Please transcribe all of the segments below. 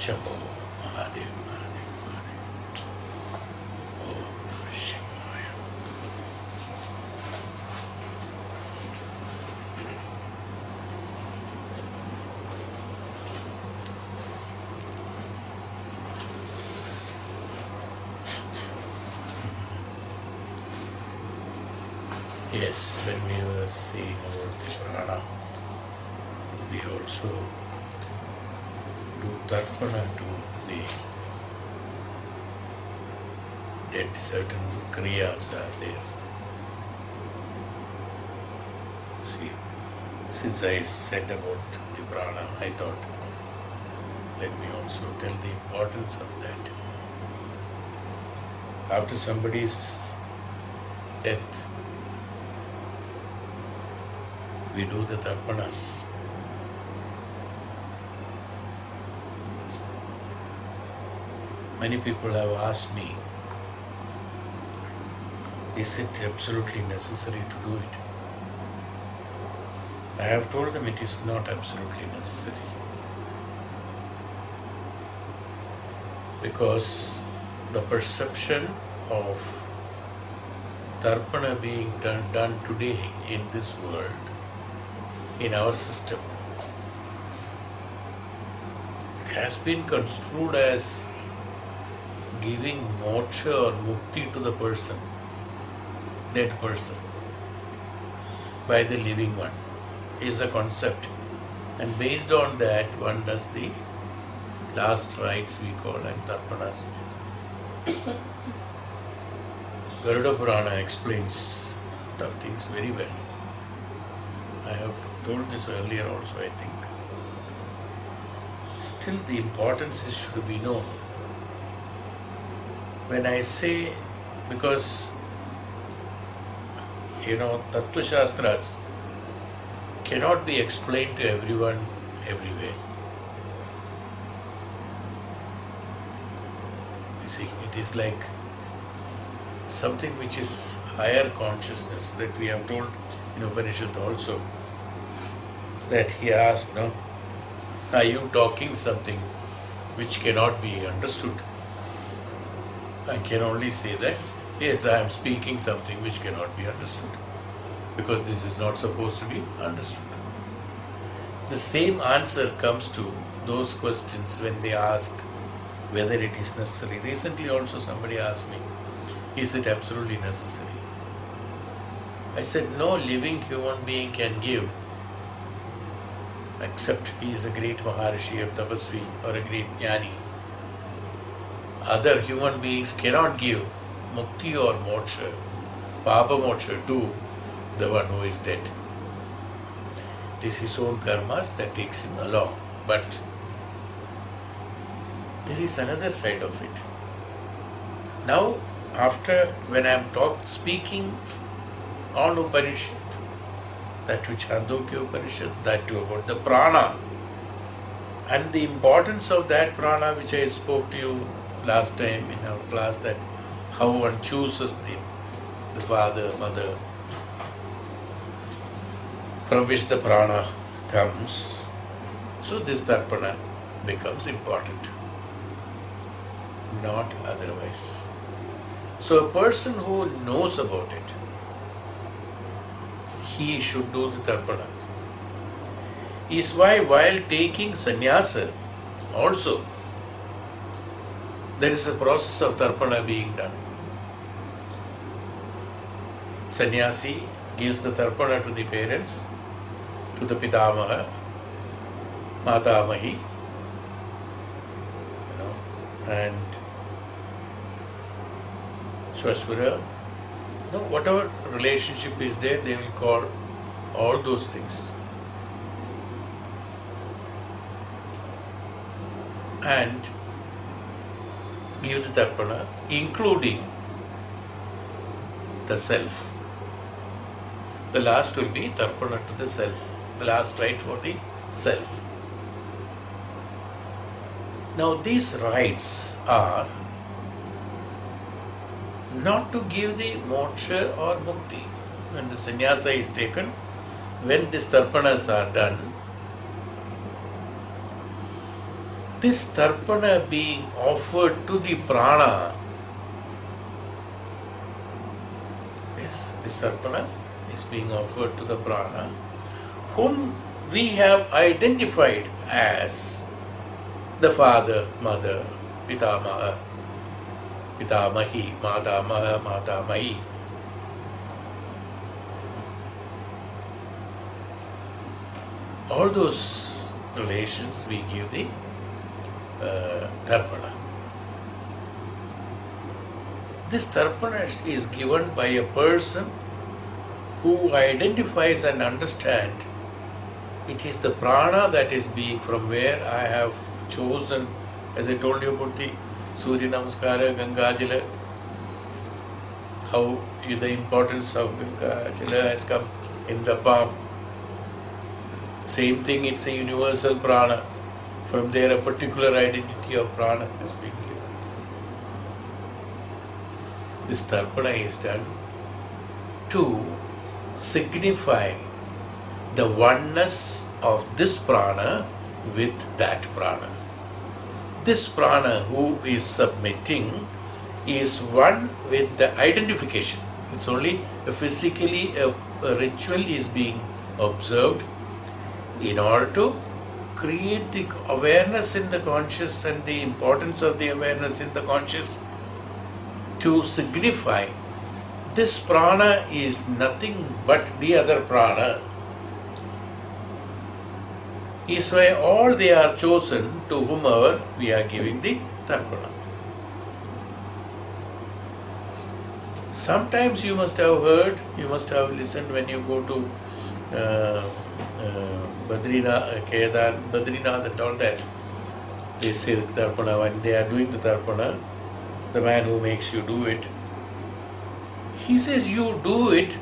Shambho Mahadev, Mahadev, Mahadev. Om Namah Shivaya. Yes, when we were seeing about the prana, we also do Tharpana to the dead. Certain kriyas are there. See, since I said about the prana, I thought, let me also tell the importance of that. After somebody's death, we do the Tharpanas. Many people have asked me, is it absolutely necessary to do it? I have told them it is not absolutely necessary. Because the perception of Tharpana being done today in this world, in our system, has been construed as giving moksha or mukti to the person, dead person, by the living one, is a concept. And based on that, one does the last rites we call and Tharpanas. Garuda Purana explains a lot of things very well. I have told this earlier also, I think. Still, the importance should be known. When I say, because Tattva Shastras cannot be explained to everyone everywhere. You see, it is like something which is higher consciousness that we have told in Upanishad also. That he asked, no, are you talking something which cannot be understood? I can only say that, yes, I am speaking something which cannot be understood, because this is not supposed to be understood. The same answer comes to those questions when they ask whether it is necessary. Recently also somebody asked me, is it absolutely necessary? I said, no living human being can give, except he is a great Maharishi or Tapasvi or a great Jnani. Other human beings cannot give mukti or moksha, papa moksha to the one who is dead. It is his own karmas that takes him along. But there is another side of it. Now, after when I am speaking on Upanishad, that to Chhadogya Upanishad, that to about the prana, and the importance of that prana which I spoke to you last time in our class, that how one chooses the father, mother, from which the prana comes. So this Tharpana becomes important, not otherwise. So a person who knows about it, he should do the Tharpana. Is why while taking sannyasa also, there is a process of Tharpana being done. Sannyasi gives the Tharpana to the parents, to the Pitamaha, Matamahi, and Swasvara. Whatever relationship is there, they will call all those things. And give the Tharpana, including the self. The last will be Tharpana to the self, the last rite for the self. Now these rites are not to give the moksha or mukti. When the sannyasa is taken, when these Tharpanas are done, This Tarpana being offered to the prana, this Tarpana is being offered to the prana, whom we have identified as the father, mother, pitamaha, pitamahi, matamaha, matamahi. All those relations we give the Tharpana. This Tharpana is given by a person who identifies and understands it is the prana that is being from where I have chosen, as I told you about the Surya Namaskara, Ganga Jala, how the importance of Ganga Jala has come in the palm. Same thing, it's a universal prana. From there, a particular identity of prana has been given. This Tarpana is done to signify the oneness of this prana with that prana. This prana who is submitting is one with the identification. It's only physically a ritual is being observed in order to create the awareness in the conscious and the importance of the awareness in the conscious, to signify this prana is nothing but the other prana. Is why all they are chosen to whomever we are giving the Tarpana. Sometimes you must have heard, you must have listened when you go to Badrinath and all that. They say the Tarpana, when they are doing the Tarpana, the man who makes you do it, he says you do it,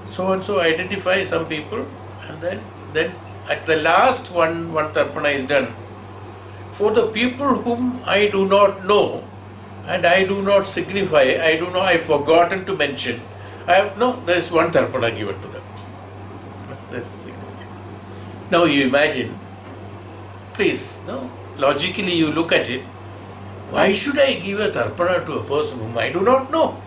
so and so identify some people, and then at the last one Tarpana is done. For the people whom I do not know and I do not signify, I've forgotten to mention, there is one Tarpana given to them. That's significant. Now you imagine, please, logically you look at it, why should I give a Tarpana to a person whom I do not know?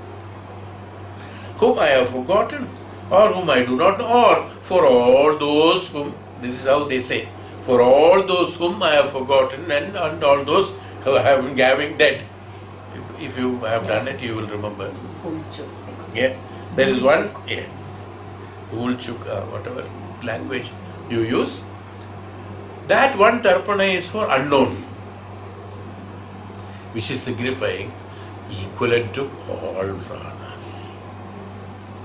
Whom I have forgotten, or whom I do not know, or for all those whom, this is how they say, for all those whom I have forgotten and all those who have been having dead. If you have done it, you will remember. Yeah, there is one, yes, Ulchuk, whatever language you use. That one Tarpana is for unknown, which is signifying equivalent to all pranas.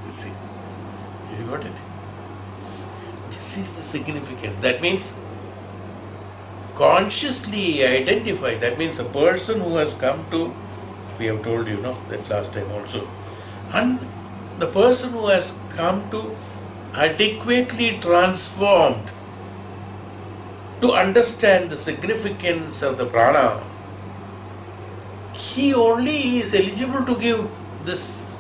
You see, you got it? This is the significance. That means consciously identify. That means a person who has come to, we have told you, that last time also, and the person who has come to adequately transformed to understand the significance of the prana, he only is eligible to give this.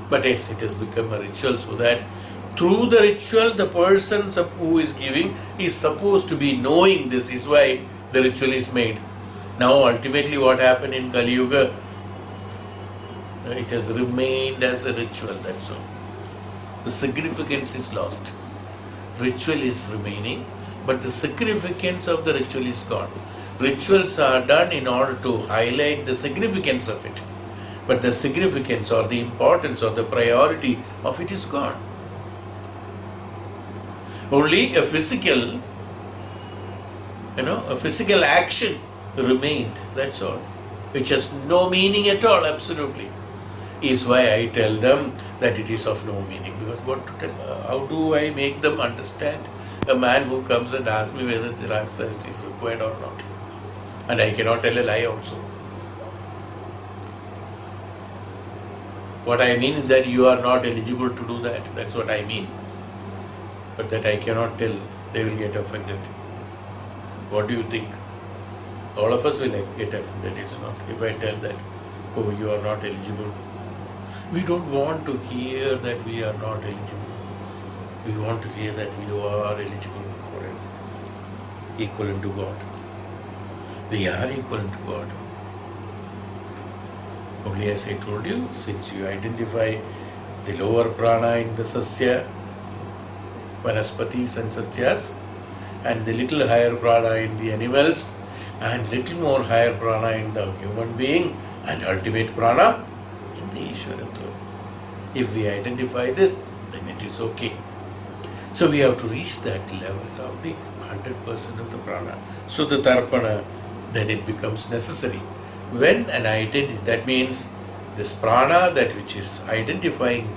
But yes, it has become a ritual, so that through the ritual, the person who is giving is supposed to be knowing this, is why the ritual is made. Now ultimately what happened in Kali Yuga, it has remained as a ritual, that's all. The significance is lost. Ritual is remaining, but the significance of the ritual is gone. Rituals are done in order to highlight the significance of it, but the significance or the importance or the priority of it is gone. Only a physical action remained, that's all, which has no meaning at all, absolutely. Is why I tell them that it is of no meaning. Because what to tell? How do I make them understand? A man who comes and asks me whether the Transcendent is required or not, and I cannot tell a lie also. What I mean is that you are not eligible to do that. That's what I mean. But that I cannot tell, they will get offended. What do you think? All of us will get offended, is it not? If I tell that, oh, you are not eligible. We don't want to hear that we are not eligible. We want to hear that we are eligible for everything. equivalent to God. We are equivalent to God. Only as I told you, since you identify the lower prana in the Sasya, Vanaspatis and Satyas, and the little higher prana in the animals, and little more higher prana in the human being, and ultimate prana in the Ishwaratva. If we identify this, then it is okay. So we have to reach that level of the 100% of the prana. So the Tharpana, then it becomes necessary. When an identity, that means this prana, that which is identifying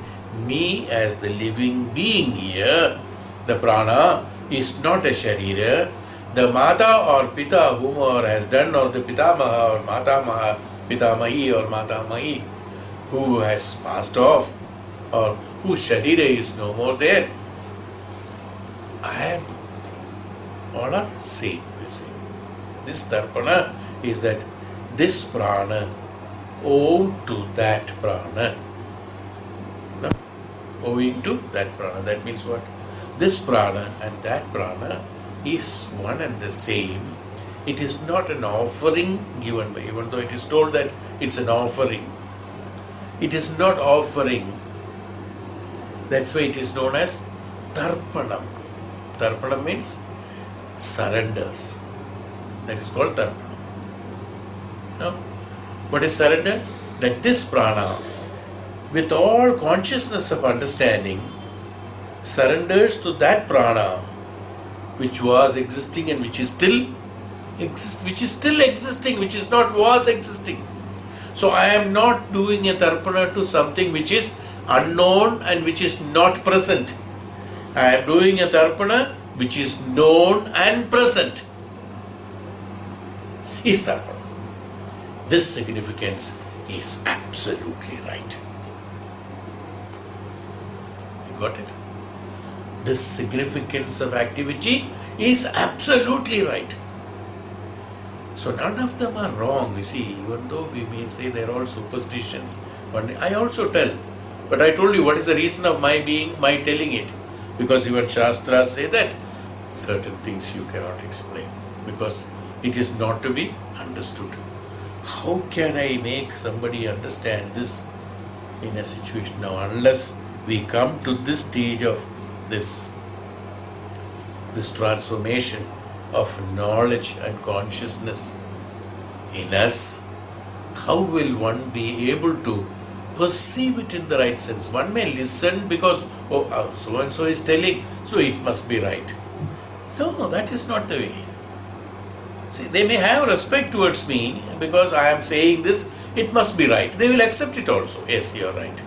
me as the living being here, the prana is not a sharira. The mata or pita, whomever has done, or the pitamaha or matamaha, pitamahi or matamahi, who has passed off, or whose sharira is no more there, I am all are same, you see. This Tharpana is that this prana owed to that prana. No? Owing to that prana. That means what? This prana and that prana is one and the same. It is not an offering given by, even though it is told that it's an offering. It is not offering. That's why it is known as Tharpanam. Tharpanam means surrender. That is called Tharpanam. No? What is surrender? That this prana, with all consciousness of understanding, surrenders to that prana which was existing and which is still existing, which is not was existing. So I am not doing a Tharpana to something which is unknown and which is not present. I am doing a Tharpana which is known and present. Is Tharpana. This significance is absolutely right. You got it? This significance of activity is absolutely right. So none of them are wrong, you see, even though we may say they are all superstitions. But I also tell. But I told you what is the reason of my telling it. Because even Shastras say that certain things you cannot explain. Because it is not to be understood. How can I make somebody understand this in a situation now, unless we come to this stage of this transformation of knowledge and consciousness in us? How will one be able to perceive it in the right sense? One may listen because, so and so is telling, so it must be right. No, that is not the way. See, they may have respect towards me because I am saying this, it must be right. They will accept it also. Yes, you are right.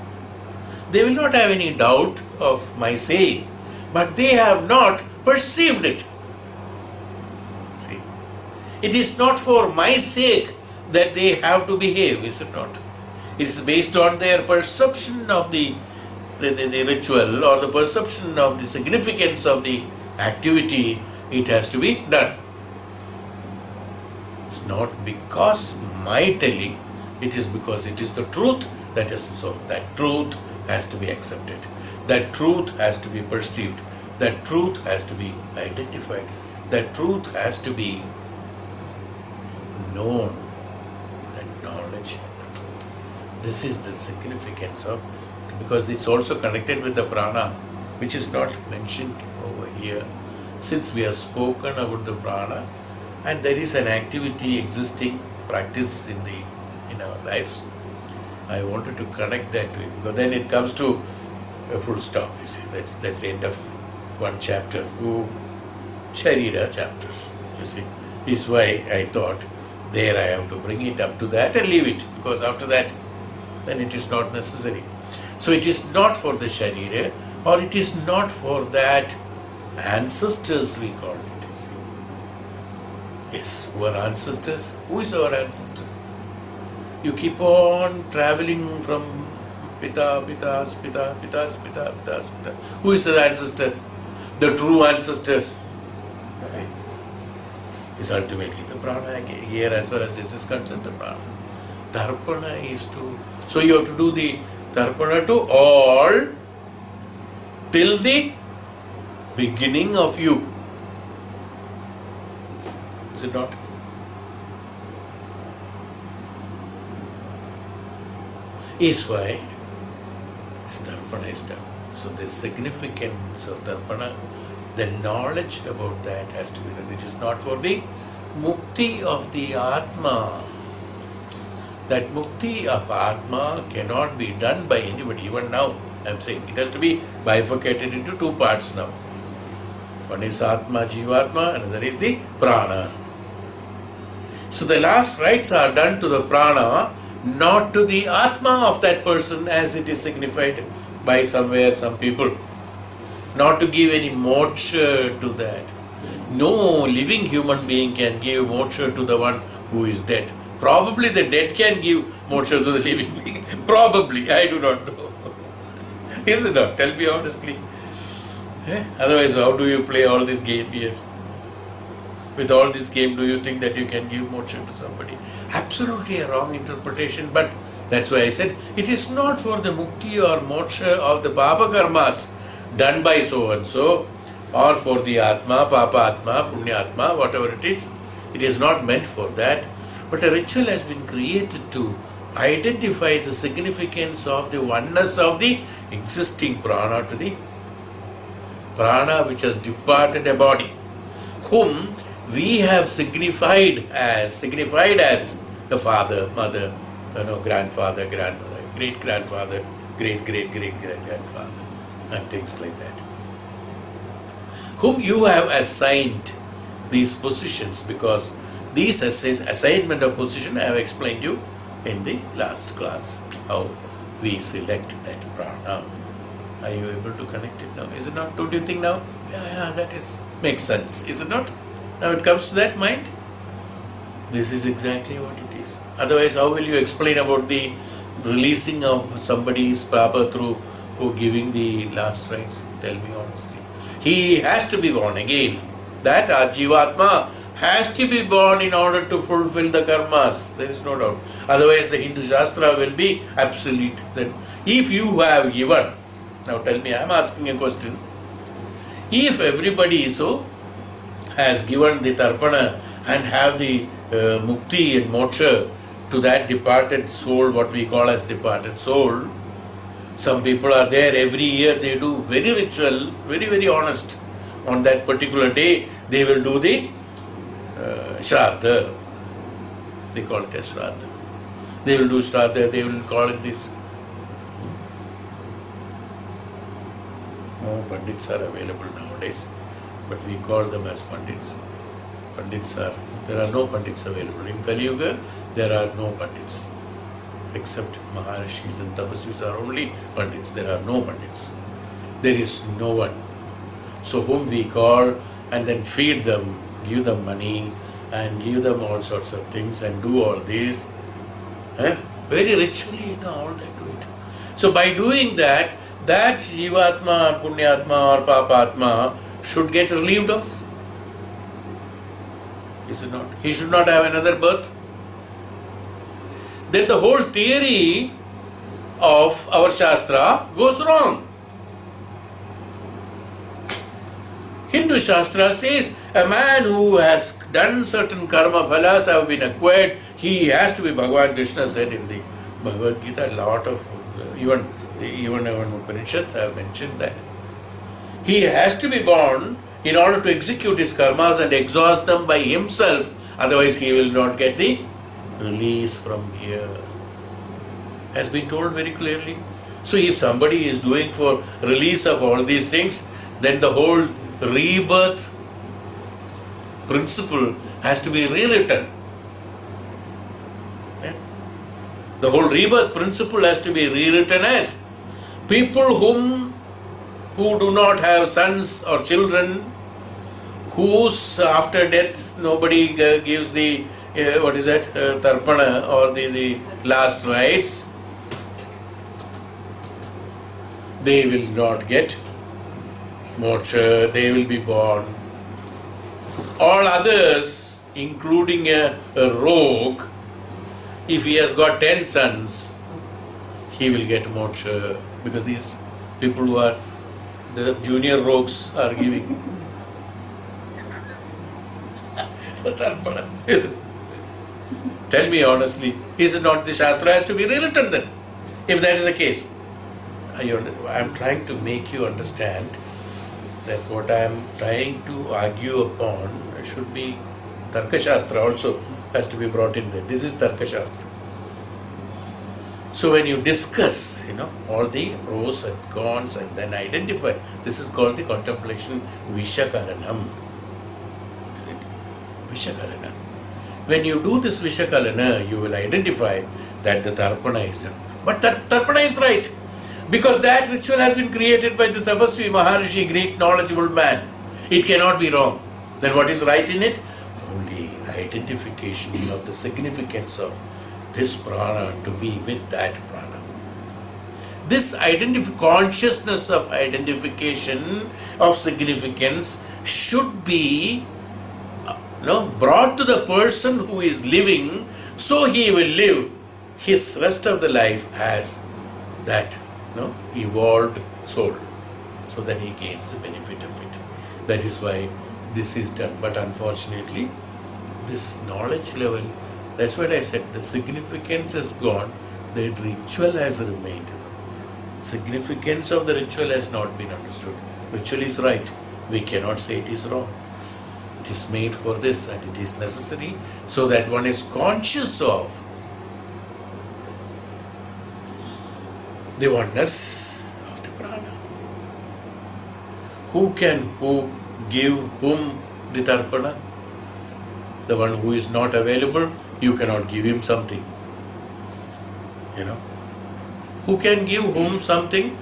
They will not have any doubt of my saying, but they have not perceived it. See, it is not for my sake that they have to behave, is it not? It is based on their perception of the ritual or the perception of the significance of the activity. It has to be done. It's not because my telling, it is because it is the truth that is to. So that truth has to be accepted. That truth has to be perceived. That truth has to be identified. That truth has to be known. That knowledge of the truth. This is the significance of, because it's also connected with the prana, which is not mentioned over here. Since we have spoken about the prana, and there is an activity existing, practice in our lives, I wanted to connect that to it, because then it comes to a full stop, you see. That's the end of one chapter. Sharira chapter, you see. Is why I thought there I have to bring it up to that and leave it, because after that then it is not necessary. So it is not for the Sharira, or it is not for that ancestors we call it. You see. Yes, who are ancestors? Who is our ancestor? You keep on traveling from pitas. Who is the ancestor? The true ancestor is ultimately the prana. Here, as far as this is concerned, the prana. Tharpana is to, so you have to do the Tharpana to all till the beginning of you. Is it not? Is why this Tharpana is done. So the significance of Tharpana, the knowledge about that has to be done. It is not for the mukti of the Atma. That mukti of Atma cannot be done by anybody. Even now, I am saying it has to be bifurcated into two parts now. One is Atma, Jivatma, another is the Prana. So the last rites are done to the Prana, not to the Atma of that person as it is signified by somewhere, some people. Not to give any moksha to that. No living human being can give moksha to the one who is dead. Probably the dead can give moksha to the living being. Probably, I do not know. Is it not? Tell me honestly. Otherwise, how do you play all this game here? With all this game, do you think that you can give moksha to somebody? Absolutely a wrong interpretation, but that's why I said it is not for the mukti or moksha of the papa karmas done by so and so, or for the atma, papa atma, punya atma, whatever it is. It is not meant for that, but a ritual has been created to identify the significance of the oneness of the existing prana to the prana which has departed a body, whom we have signified as a father, mother, grandfather, grandmother, great grandfather, great grandfather, and things like that. Whom you have assigned these positions, because these assignment of position I have explained you in the last class, how we select that prana. Are you able to connect it now? Is it not? Don't you think now? Yeah, that makes sense. Is it not? Now it comes to that mind. This is exactly what it is. Otherwise, how will you explain about the releasing of somebody's papa through giving the last rites? Tell me honestly. He has to be born again. That Jivatma has to be born in order to fulfill the karmas. There is no doubt. Otherwise, the Hindu Shastra will be obsolete. Then, if you have given, now tell me, I am asking a question. If everybody so has given the Tharpana and have the mukti and moksha to that departed soul, what we call as departed soul, some people are there every year, they do very ritual, very honest. On that particular day, they will do the shraadha. They call it as shraadha. They will do shraadha, they will call it this. No pandits are available nowadays, but we call them as pandits. There are no pandits available. In Kali Yuga, there are no pandits. Except Maharishis and Tapasvis are only pandits. There are no pandits. There is no one. So whom we call and then feed them, give them money and give them all sorts of things and do all this. Very ritually, all that do it. So by doing that Jivatma, Punyatma or Papatma should get relieved of. Is it not? He should not have another birth. Then the whole theory of our Shastra goes wrong. Hindu Shastra says a man who has done certain karma phalas have been acquired, he has to be, Bhagavan Krishna said in the Bhagavad Gita, a lot of, even Upanishads have mentioned that. He has to be born in order to execute his karmas and exhaust them by himself, otherwise he will not get the release from here. Has been told very clearly. So if somebody is doing for release of all these things, then the whole rebirth principle has to be rewritten. The whole rebirth principle has to be rewritten as people who do not have sons or children, whose after death nobody gives the Tharpana or the last rites, they will not get moksha, they will be born. All others, including a rogue, if he has got 10 sons, he will get moksha, because these people who are the junior rogues are giving. Tarpana. Tell me honestly, is it not the Shastra has to be rewritten then? If that is the case. I am trying to make you understand that what I am trying to argue upon should be Tarka Shastra also has to be brought in there. This is Tarka Shastra. So when you discuss, all the pros and cons and then identify, this is called the contemplation Vishakalanam. What is it? Vishakalana. When you do this Vishakalana, you will identify that the Tharpana is done. But that Tharpana is right. Because that ritual has been created by the Tapasvi Maharishi, great knowledgeable man. It cannot be wrong. Then what is right in it? Only identification of the significance of this prana to be with that prana. This consciousness of identification of significance should be brought to the person who is living, so he will live his rest of the life as that evolved soul, so that he gains the benefit of it. That is why this is done. But unfortunately, this knowledge level, that's what I said, the significance is gone, the ritual has remained. Significance of the ritual has not been understood. Ritual is right. We cannot say it is wrong. It is made for this and it is necessary so that one is conscious of the oneness of the prana. Who give whom the Tarpana? The one who is not available, you cannot give him something. Who can give whom something?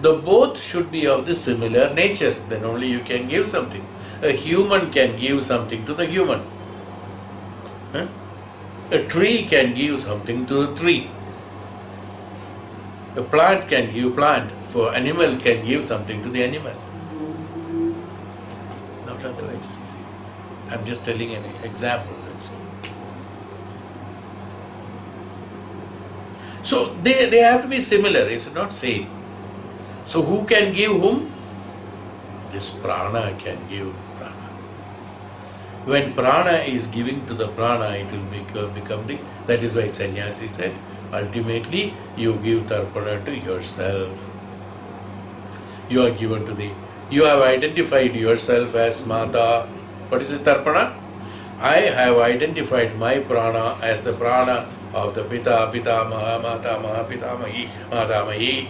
The both should be of the similar nature. Then only you can give something. A human can give something to the human. A tree can give something to the tree. A plant can give plant. For animal can give something to the animal. Not otherwise, you see. I'm just telling an example. That's all. So they have to be similar. It's not same. So who can give whom? This prana can give prana. When prana is giving to the prana, it will become the. That is why sannyasi said, ultimately you give tarpana to yourself. You are given to the. You have identified yourself as Mata. What is the Tarpana? I have identified my prana as the prana of the Pita, Pitamaha, Matamaha, Pitamahi, Matamahi.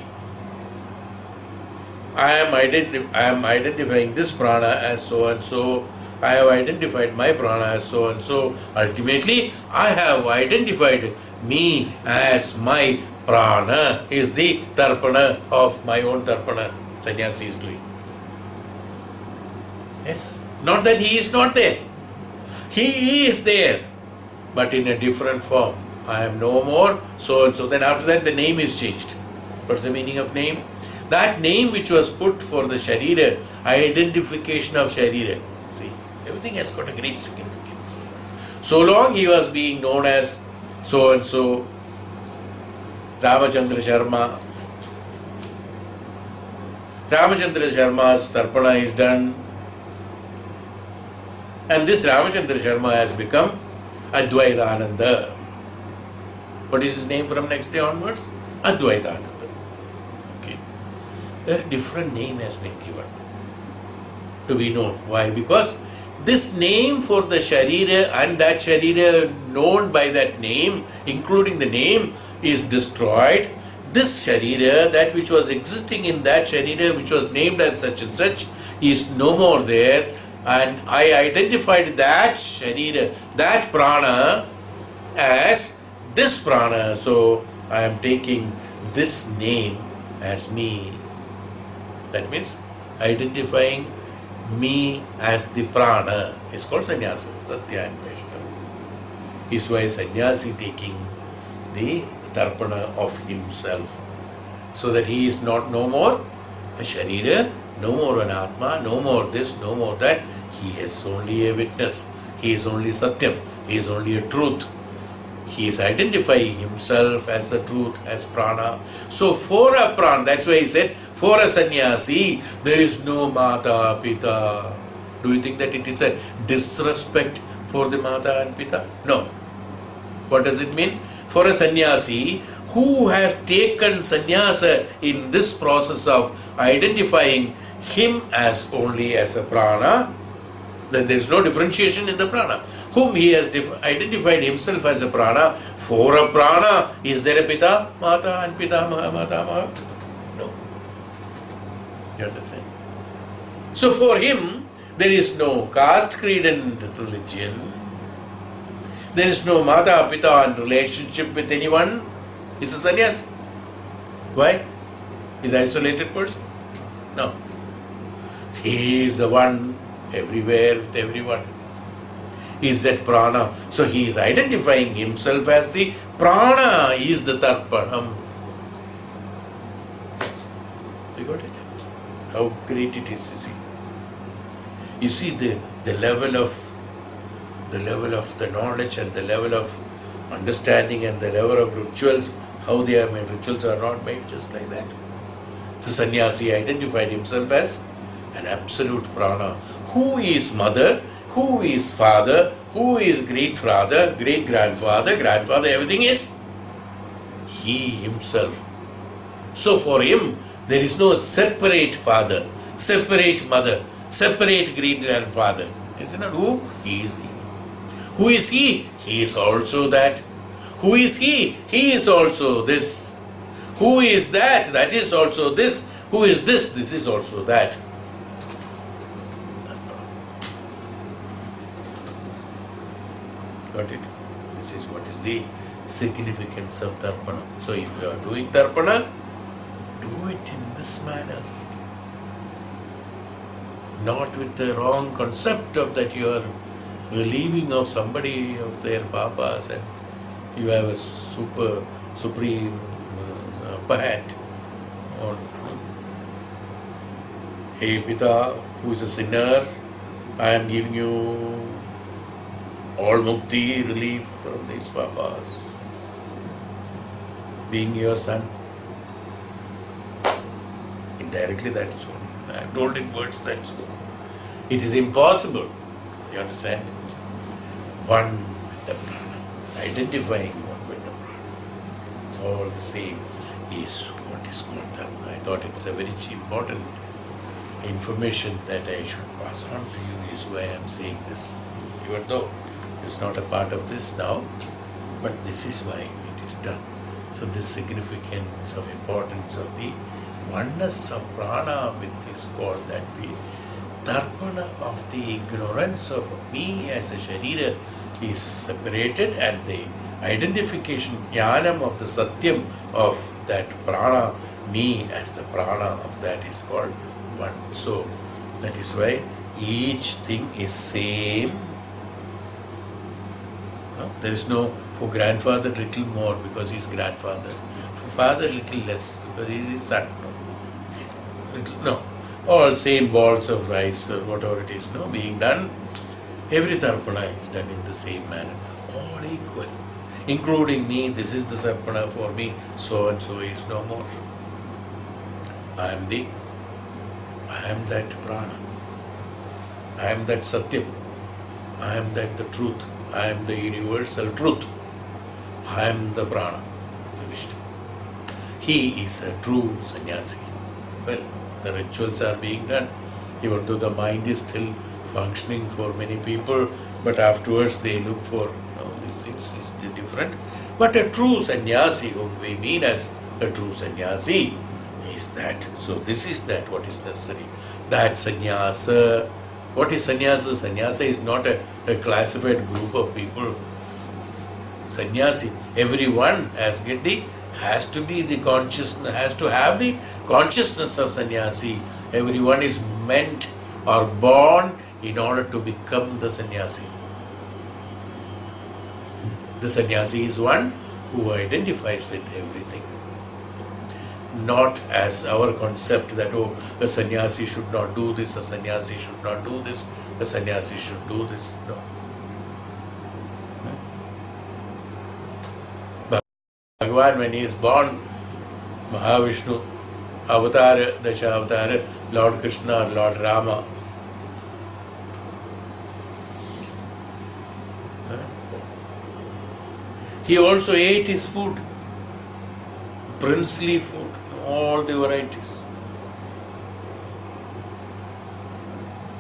I am identifying this prana as so and so. I have identified my prana as so and so. Ultimately, I have identified me as my prana is the Tarpana of my own Tarpana. Sannyasi is doing. Yes. Not that he is not there. He is there, but in a different form. I am no more so and so. Then after that the name is changed. What's the meaning of name? That name which was put for the Sharira, identification of Sharira. See, everything has got a great significance. So long he was being known as so and so, Ramachandra Sharma. Ramachandra Sharma's Tarpana is done. And this Ramachandra Sharma has become Advaitananda. What is his name from next day onwards? Advaitananda. Okay. A different name has been given to be known. Why? Because this name for the Sharira and that Sharira known by that name, including the name, is destroyed. This Sharira, that which was existing in that Sharira, which was named as such and such, is no more there. And I identified that Sharira, that prana as this prana. So I am taking this name as me. That means identifying me as the prana is called sannyasa, satya anveshana. Is why sannyasi taking the tarpana of himself, so that he is not no more a sharira, no more an atma, no more this, no more that. He is only a witness. He is only satyam. He is only a truth. He is identifying himself as the truth, as prana. So for a prana, that's why he said, for a sannyasi, there is no mata, pita. Do you think that it is a disrespect for the Mata and Pita? No. What does it mean? For a sannyasi who has taken sannyasa in this process of identifying him as only as a prana, then there is no differentiation in the prana. Whom he has identified himself as a prana, for a prana, is there a Pita, Mata and Pita, Mata, no. You understand? So for him, there is no caste, creed and religion. There is no Mata, Pita and relationship with anyone. He's a sannyasi. Why? He's an isolated person? No. He is the one everywhere with everyone. He is that prana. So he is identifying himself as the prana. He is the Tharpanam. You got it? How great it is, you see the level of the knowledge and the level of understanding and the level of rituals, how they are made. Rituals are not made just like that. The sannyasi identified himself as an absolute prana. Who is mother? Who is father? Who is great father, great grandfather, everything is he himself. So for him, there is no separate father, separate mother, separate great grandfather. Isn't it? Who? He is he. Who is he? He is also that. Who is he? He is also this. Who is that? That is also this. Who is this? This is also that. Got it? This is what is the significance of Tharpana. So if you are doing Tharpana, do it in this manner. Not with the wrong concept of that you are relieving of somebody of their papas and you have a supreme upper hand. Or, hey Pita, who is a sinner, I am giving you all mukti, relief from these papas. Being your son. Indirectly that is only. I have told in words that it is impossible. You understand? One with the prana. Identifying one with the prana. It's all the same is what is called Dharma. I thought it's a very important information that I should pass on to you is why I am saying this. Even though it's not a part of this now, but this is why it is done. So this significance of importance of the oneness of prana with is called that the Tharpana of the ignorance of me as a Sharira is separated and the identification, jnanam of the Satyam of that prana, me as the prana of that is called one. So that is why each thing is same. No? There is no for grandfather little more because he is grandfather. For father little less because he is his son. No. All same balls of rice or whatever it is, no, being done. Every Tharpana is done in the same manner. All equal. Including me, this is the Tharpana for me, so and so is no more. I am that prana. I am that Satyam. I am that the truth. I am the universal truth. I am the prana. Finished. He is a true sannyasi. Well, the rituals are being done, even though the mind is still functioning for many people, but afterwards they look for these things is different. But a true sannyasi, whom we mean as a true sannyasi, is that. So this is that what is necessary. That sannyasa. What is sannyasa? Sannyasa is not a classified group of people. Sannyasi, everyone has to be the consciousness, has to have the consciousness of sannyasi. Everyone is meant or born in order to become the sannyasi. The sannyasi is one who identifies with everything. Not as our concept that, a sannyasi should not do this, a sannyasi should not do this, a sannyasi should do this. No. Bhagavan, when he is born, Mahavishnu, Avatar, Dasha Avatar, Lord Krishna or Lord Rama, He also ate his food, princely food, all the varieties.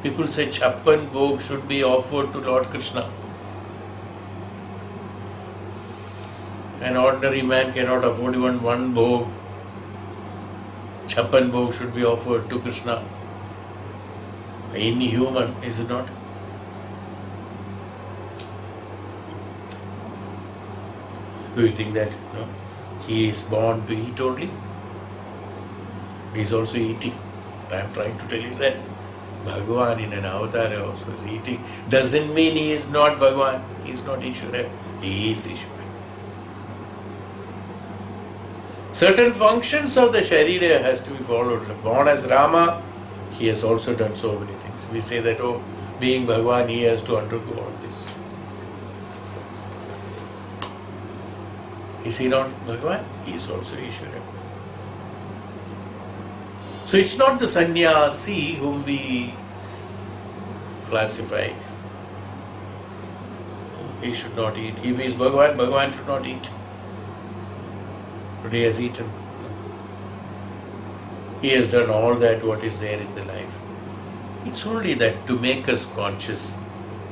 People say chappan bhog should be offered to Lord Krishna. An ordinary man cannot afford even one bhog. Chappan bhog should be offered to Krishna. Inhuman, is it not? Do you think that he is born to eat only? He is also eating. What I am trying to tell you is that Bhagavan in an avatar also is eating. Doesn't mean he is not Bhagavan. He is not Ishvara. He is Ishvara. Certain functions of the Sharira has to be followed. Born as Rama, he has also done so many things. We say that, being Bhagavan, he has to undergo all this. Is he not Bhagavan? He is also Ishvara. So it's not the sannyasi whom we classify. He should not eat. If he is Bhagavan, Bhagavan should not eat. But he has eaten. He has done all that what is there in the life. It's only that to make us conscious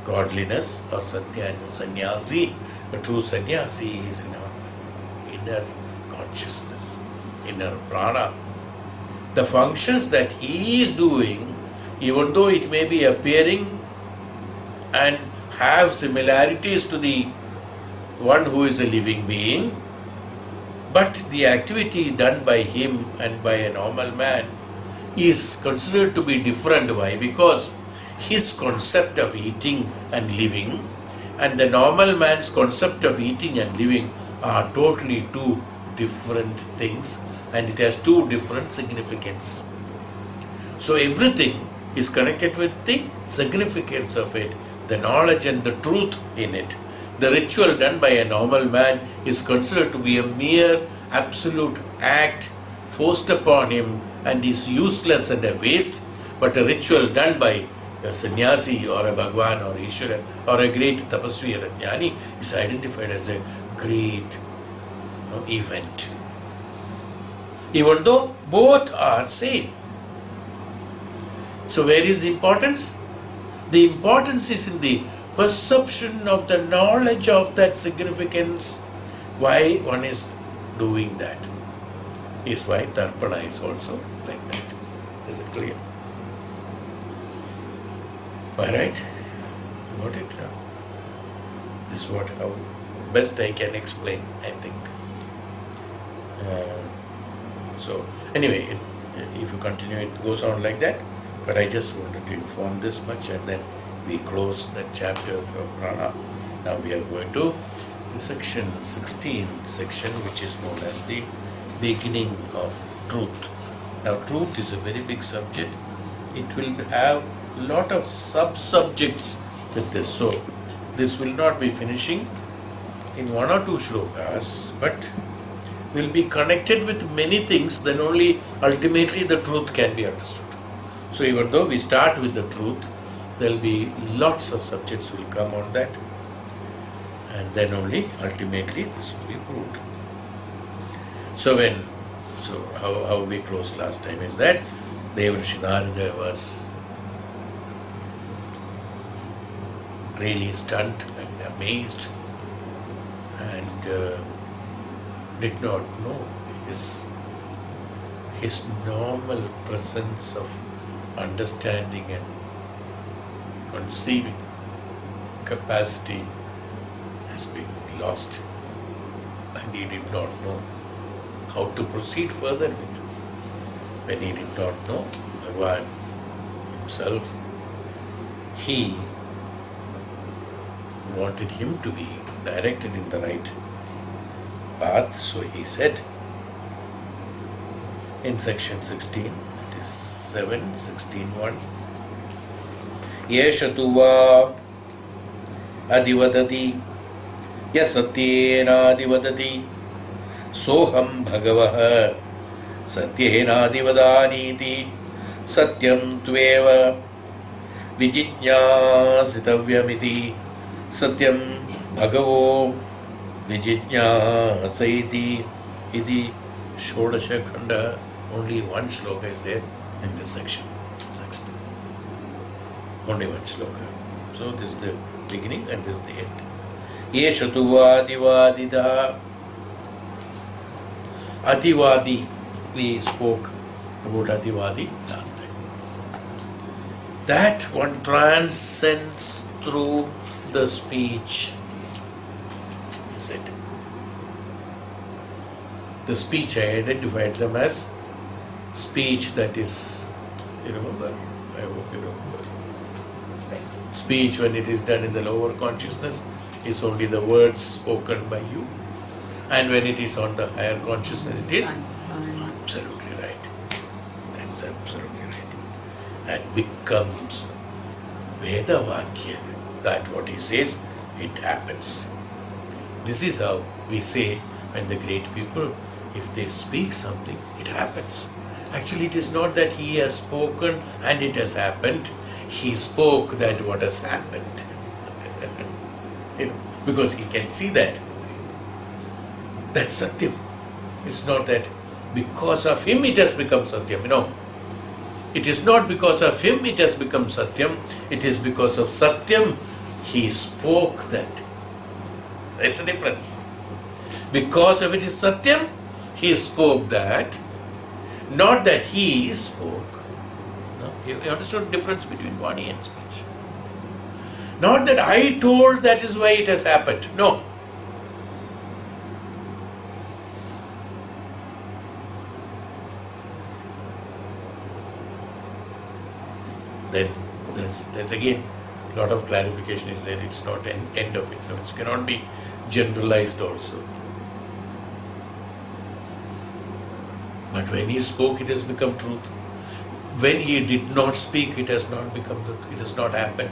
godliness or satya and sannyasi. A true sannyasi is in our inner consciousness, inner prana. The functions that he is doing, even though it may be appearing and have similarities to the one who is a living being, but the activity done by him and by a normal man is considered to be different. Why? Because his concept of eating and living and the normal man's concept of eating and living are totally two different things, and it has two different significance. So everything is connected with the significance of it, the knowledge and the truth in it. The ritual done by a normal man is considered to be a mere absolute act forced upon him and is useless and a waste, but a ritual done by a sannyasi or a Bhagavan or Ishvara or a great tapasvi or a jnani is identified as a great event. Even though both are same. So where is the importance? The importance is in the perception of the knowledge of that significance, why one is doing that. Is why Tharpana is also like that. Is it clear? Am I right? You got it? This is what, how best I can explain, I think. So anyway, if you continue, it goes on like that. But I just wanted to inform this much, and then we close that chapter of Prana. Now we are going to the section 16 section, which is known as the beginning of truth. Now truth is a very big subject. It will have a lot of sub-subjects with this. So this will not be finishing in one or two shlokas, but will be connected with many things, then only ultimately the truth can be understood. So even though we start with the truth, there will be lots of subjects will come on that, and then only ultimately this will be proved. So how we closed last time is that Devrishi Narada was really stunned and amazed and did not know his normal presence of understanding and conceiving capacity has been lost, and he did not know how to proceed further with. When he did not know Bhagavan himself, he wanted him to be directed in the right path. So he said in section 16, that is 7:16:1, Yesha tuva adivadati yasatyena adivadati soham bhagavah satyena adivadaniti satyam tveva vijijñāsitavyamiti Satyam Bhagavo Vijijñāsaiti iti Shodasha Khanda. Only one shloka is there in this section. Next. Only one shloka. So this is the beginning and this is the end. Yesha tu vadivadida. Ativadi. We spoke about Ativadi last time. That one transcends through the speech. Is it? The speech, I identified them as speech that is, you remember? I hope you remember. Speech, when it is done in the lower consciousness, is only the words spoken by you. And when it is on the higher consciousness, it is absolutely right. That's absolutely right. And becomes Veda Vakya. That what he says, it happens. This is how we say when the great people, if they speak something, it happens. Actually, it is not that he has spoken and it has happened. He spoke that what has happened. Because he can see that. That's Satyam. It's not that because of him it has become Satyam. No. It is not because of him it has become Satyam. It is because of Satyam he spoke that. There's a difference. Because of it is Satyam, he spoke that. Not that he spoke. No? You understood the difference between Vani and speech. Not that I told, that is why it has happened. No. Then there's again a lot of clarification is there. It's not an end of it. No, it cannot be generalized also. But when he spoke, it has become truth. When he did not speak, it has not become the truth. It has not happened.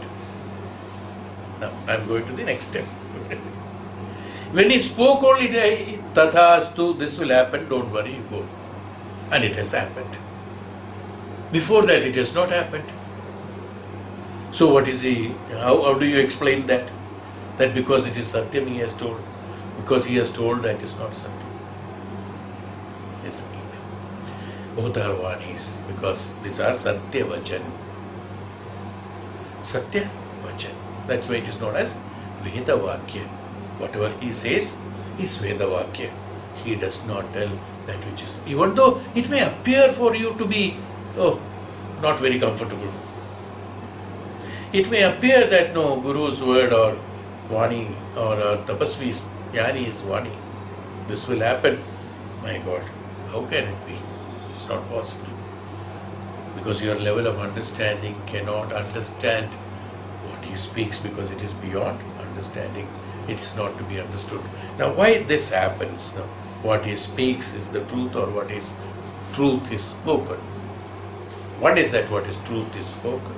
Now, I'm going to the next step. When he spoke only, Tathastu, this will happen, don't worry, you go. And it has happened. Before that, it has not happened. So what is he, how do you explain that? That because it is Satyam he has told. Because he has told that is not Satyam. Yes, both are Vanis, because these are Satya Vachan. Satya Vachan. That's why it is known as Veda Vakya. Whatever he says is Veda Vakya. He does not tell that which is, even though it may appear for you to be, not very comfortable. It may appear that no, Guru's word or Vani or Tapasvi's Jnani is Vani. This will happen. My God, how can it be? It's not possible. Because your level of understanding cannot understand what he speaks, because it is beyond understanding. It's not to be understood. Now, why this happens? Now, what he speaks is the truth, or what is truth is spoken. One is that what is truth is spoken.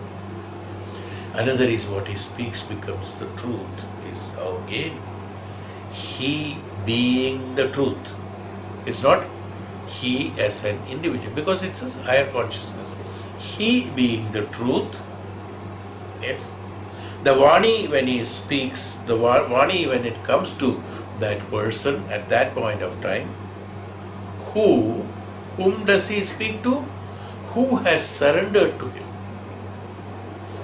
Another is what he speaks becomes the truth. Is how again he being the truth. It's not he as an individual, because it's a higher consciousness. He being the truth. Yes. The Vani, when he speaks, the Vani, when it comes to that person at that point of time, whom does he speak to? Who has surrendered to him.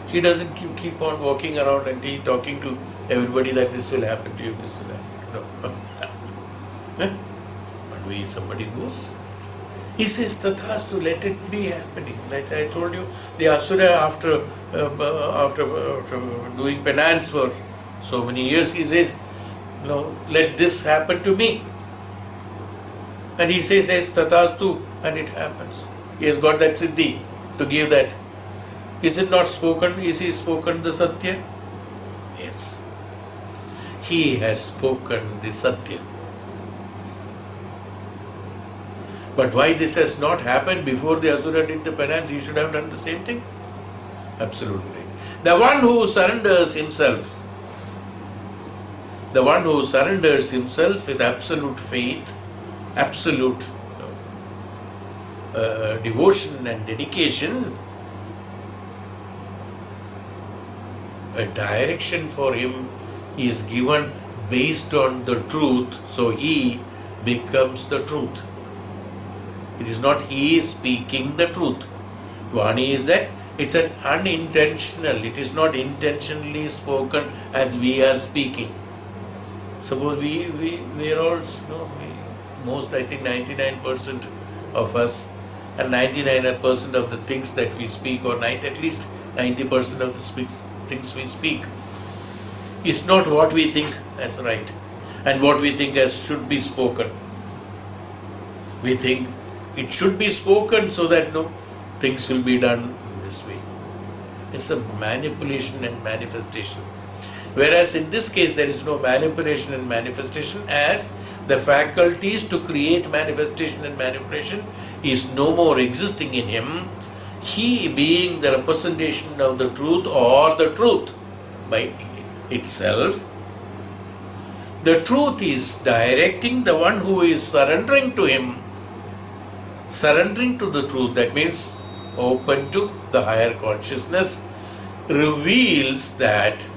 He doesn't keep on walking around and talking to everybody that this will happen to you, this will happen. No. But somebody goes, he says, Tathastu, let it be happening. Like I told you, the Asura, after doing penance for so many years, he says, no, let this happen to me. And he says, Tathastu, and it happens. He has got that siddhi to give that. Is it not spoken? Is he spoken the Satya? Yes. He has spoken the Satya. But why this has not happened before the Asura did the penance? He should have done the same thing. Absolutely right. The one who surrenders himself with absolute faith, absolute devotion and dedication, a direction for him is given based on the truth, so he becomes the truth. It is not he is speaking the truth. Vani is that it's an unintentional, it is not intentionally spoken as we are speaking. Suppose we are all, most, I think 99% of us, and 99% of the things that we speak, or at least 90% of the things we speak, is not what we think as right and what we think as should be spoken. We think it should be spoken so that things will be done in this way. It's a manipulation and manifestation. Whereas in this case there is no manipulation and manifestation, as the faculties to create manifestation and manipulation is no more existing in him. He being the representation of the truth or the truth by itself. The truth is directing the one who is surrendering to him. Surrendering to the truth, that means open to the higher consciousness, reveals that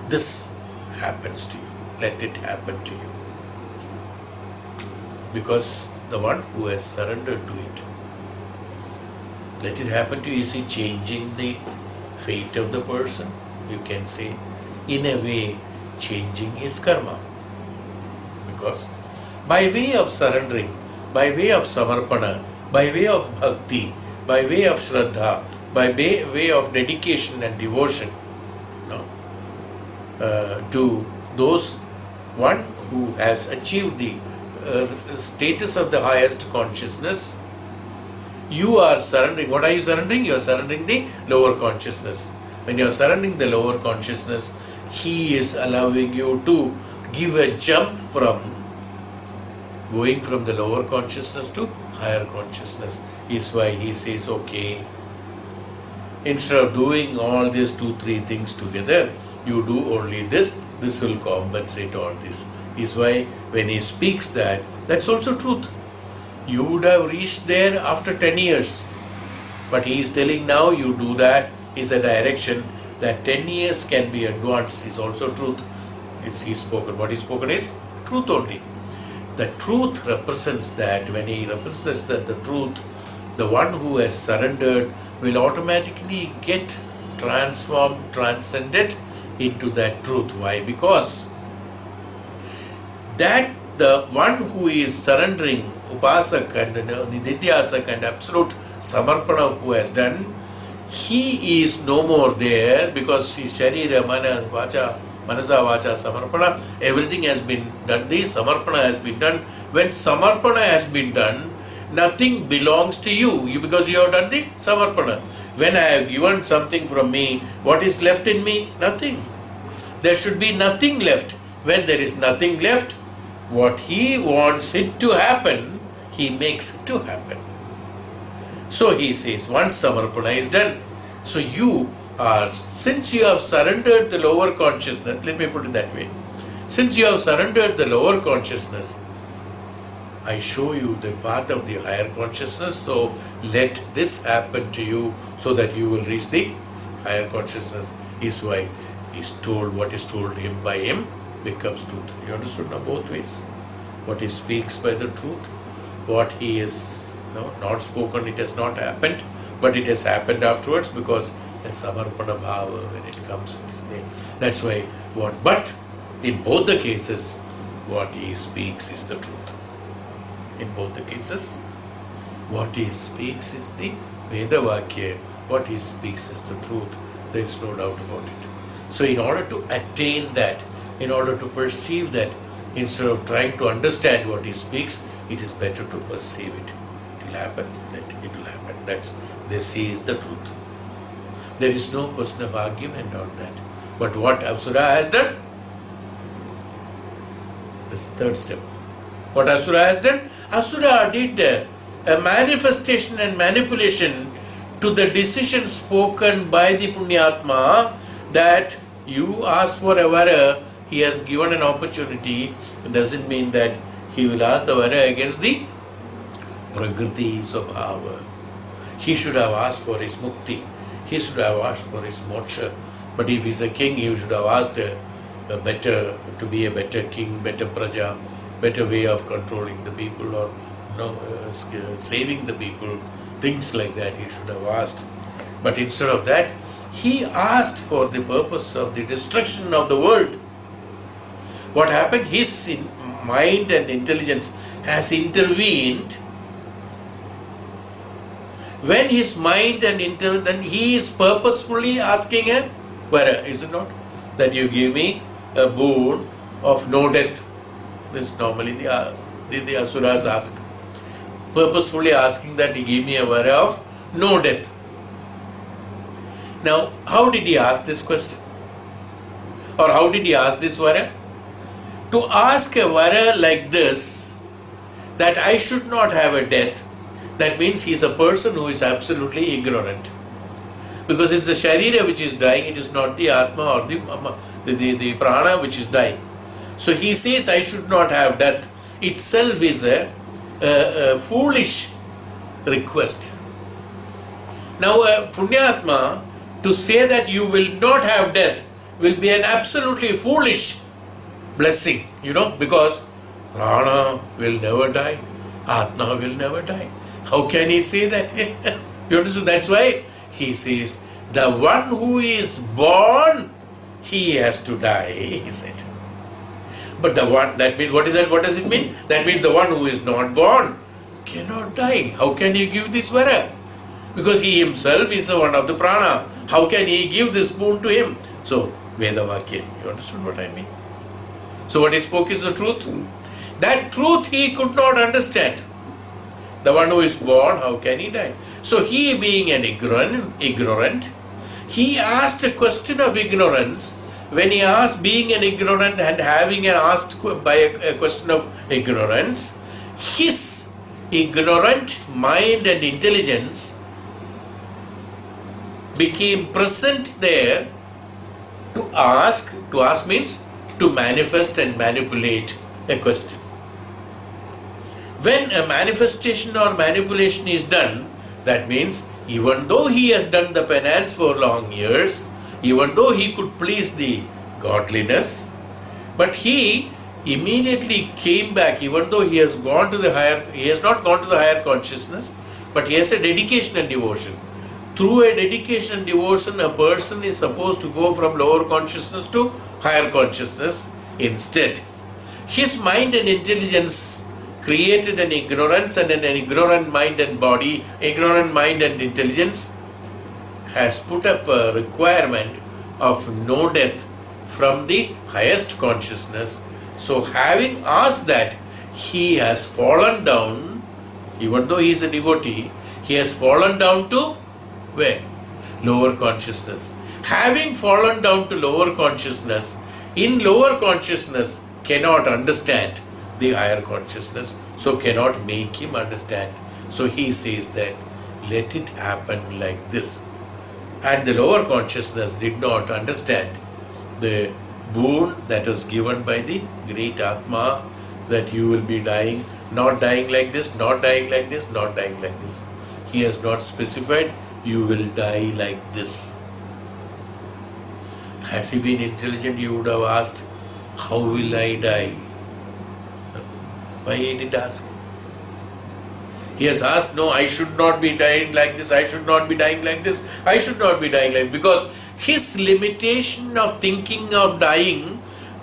this happens to you. Let it happen to you. Because the one who has surrendered to it, let it happen to you. Is he changing the fate of the person? You can say, in a way, changing his karma. Because by way of surrendering, by way of samarpana, by way of bhakti, by way of shraadha, by way of dedication and devotion, to those one who has achieved the status of the highest consciousness, you are surrendering. What are you surrendering? You are surrendering the lower consciousness. When you are surrendering the lower consciousness, he is allowing you to give a jump from going from the lower consciousness to higher consciousness. Is why he says, okay, instead of doing all these 2-3 things together, you do only this will compensate all this. Is why when he speaks that's also truth. You would have reached there after 10 years. But he is telling now you do that is a direction that 10 years can be advanced is also truth. He's spoken. What is spoken is truth only. The truth represents that. When he represents that the truth, the one who has surrendered will automatically get transformed, transcended into that truth. Why? Because that the one who is surrendering, upasak and nididhyasak and absolute samarpana who has done, he is no more there, because his sharira, mana, vacha, manasa, vacha, samarpana, everything has been done. The samarpana has been done. When samarpana has been done, nothing belongs to you because you have done the samarpana. When I have given something from me, what is left in me? Nothing. There should be nothing left. When there is nothing left, what he wants it to happen, he makes it to happen. So he says, once samarpana is done, so you are, since you have surrendered the lower consciousness, let me put it that way, since you have surrendered the lower consciousness, I show you the path of the higher consciousness, so let this happen to you so that you will reach the higher consciousness. Is why he's told, what is told to him by him becomes truth. You understood now both ways. What he speaks by the truth, what he is not spoken, it has not happened, but it has happened afterwards because the samarpana bhava, when it comes, it is there. That's why but in both the cases, what he speaks is the truth. In both the cases, what he speaks is the Veda Vakya, what he speaks is the truth. There is no doubt about it. So in order to attain that, in order to perceive that, instead of trying to understand what he speaks, it is better to perceive it. It will happen, it will happen. This is the truth. There is no question of argument on that. But what Asura has done? This third step. What Asura has done? Asura did a manifestation and manipulation to the decision spoken by the Punyatma that you ask for a vara, he has given an opportunity. It doesn't mean that he will ask the vara against the Prakriti Swabhava. He should have asked for his mukti. He should have asked for his moksha. But if he's a king, he should have asked to be a better king, better praja, better way of controlling the people, or saving the people, things like that he should have asked. But instead of that, he asked for the purpose of the destruction of the world. What happened? His mind and intelligence has intervened. When his mind and then he is purposefully asking a vara, is it not? That you give me a boon of no death. This normally the asuras ask. Purposefully asking that he give me a vara of no death. Now, how did he ask this question? Or how did he ask this vara? To ask a vara like this, that I should not have a death, that means he is a person who is absolutely ignorant. Because it's the sharira which is dying, it is not the atma or the prana which is dying. So he says I should not have death. Itself is a foolish request. Now a punyatma, to say that you will not have death will be an absolutely foolish blessing, because prana will never die, atma will never die. How can he say that? You understand? That's why he says, the one who is born, he has to die, he said. But the one, that means, what is that? What does it mean? That means the one who is not born cannot die. How can he give this vara? Because he himself is one of the prana. How can he give this boon to him? So, Vedavakya. You understood what I mean? So what he spoke is the truth. That truth he could not understand. The one who is born, how can he die? So he, being an ignorant, he asked a question of ignorance. When he asked, being an ignorant and having asked by a question of ignorance, his ignorant mind and intelligence became present there to ask. To ask means to manifest and manipulate a question. When a manifestation or manipulation is done, that means even though he has done the penance for long years, even though he could please the godliness, but he immediately came back, even though he has not gone to the higher consciousness, but he has a dedication and devotion. Through a dedication and devotion, a person is supposed to go from lower consciousness to higher consciousness. Instead, his mind and intelligence created an ignorance, and an ignorant mind and body, ignorant mind and intelligence has put up a requirement of no death from the highest consciousness. So having asked that, he has fallen down, even though he is a devotee, he has fallen down to where? Lower consciousness. Having fallen down to lower consciousness, in lower consciousness cannot understand the higher consciousness, so cannot make him understand. So he says that let it happen like this. And the lower consciousness did not understand the boon that was given by the great Atma, that you will be dying, not dying like this, not dying like this, not dying like this. He has not specified, you will die like this. Has he been intelligent, you would have asked, how will I die? Why he didn't ask? He has asked, no, I should not be dying like this, I should not be dying like this, I should not be dying like this. Because his limitation of thinking of dying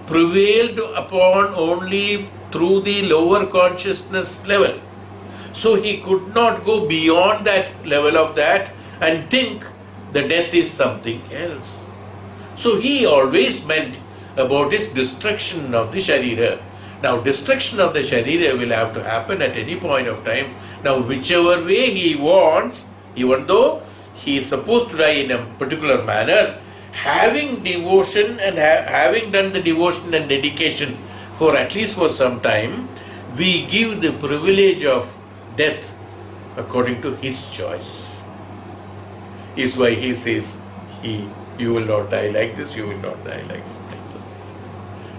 prevailed upon only through the lower consciousness level. So he could not go beyond that level of that and think the death is something else. So he always meant about his destruction of the sharira. Now destruction of the sharira will have to happen at any point of time. Now whichever way he wants, even though he is supposed to die in a particular manner, having devotion and having done the devotion and dedication for at least for some time, we give the privilege of death according to his choice. Is why he says, you will not die like this, you will not die like this.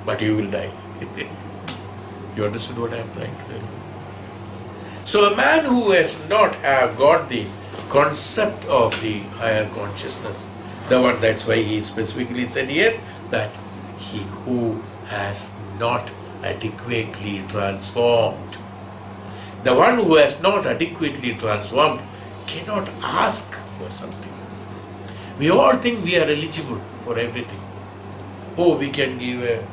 But you will die. You understood what I am trying to tell you? So a man who has not got the concept of the higher consciousness, The one, that's why he specifically said here that he who has not adequately transformed. The one who has not adequately transformed cannot ask for something. We all think we are eligible for everything. Oh, we can give a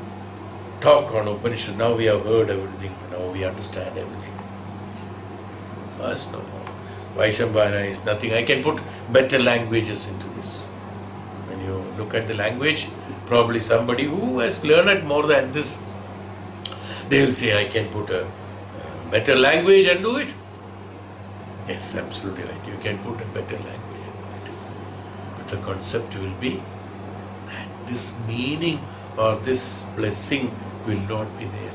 talk on Upanishad. Now we have heard everything. Now we understand everything. That's no more. Vaishambhana is nothing. I can put better languages into this. When you look at the language, probably somebody who has learned more than this, they will say, I can put a better language and do it. Yes, absolutely right. You can put a better language and do it. But the concept will be that this meaning or this blessing will not be there.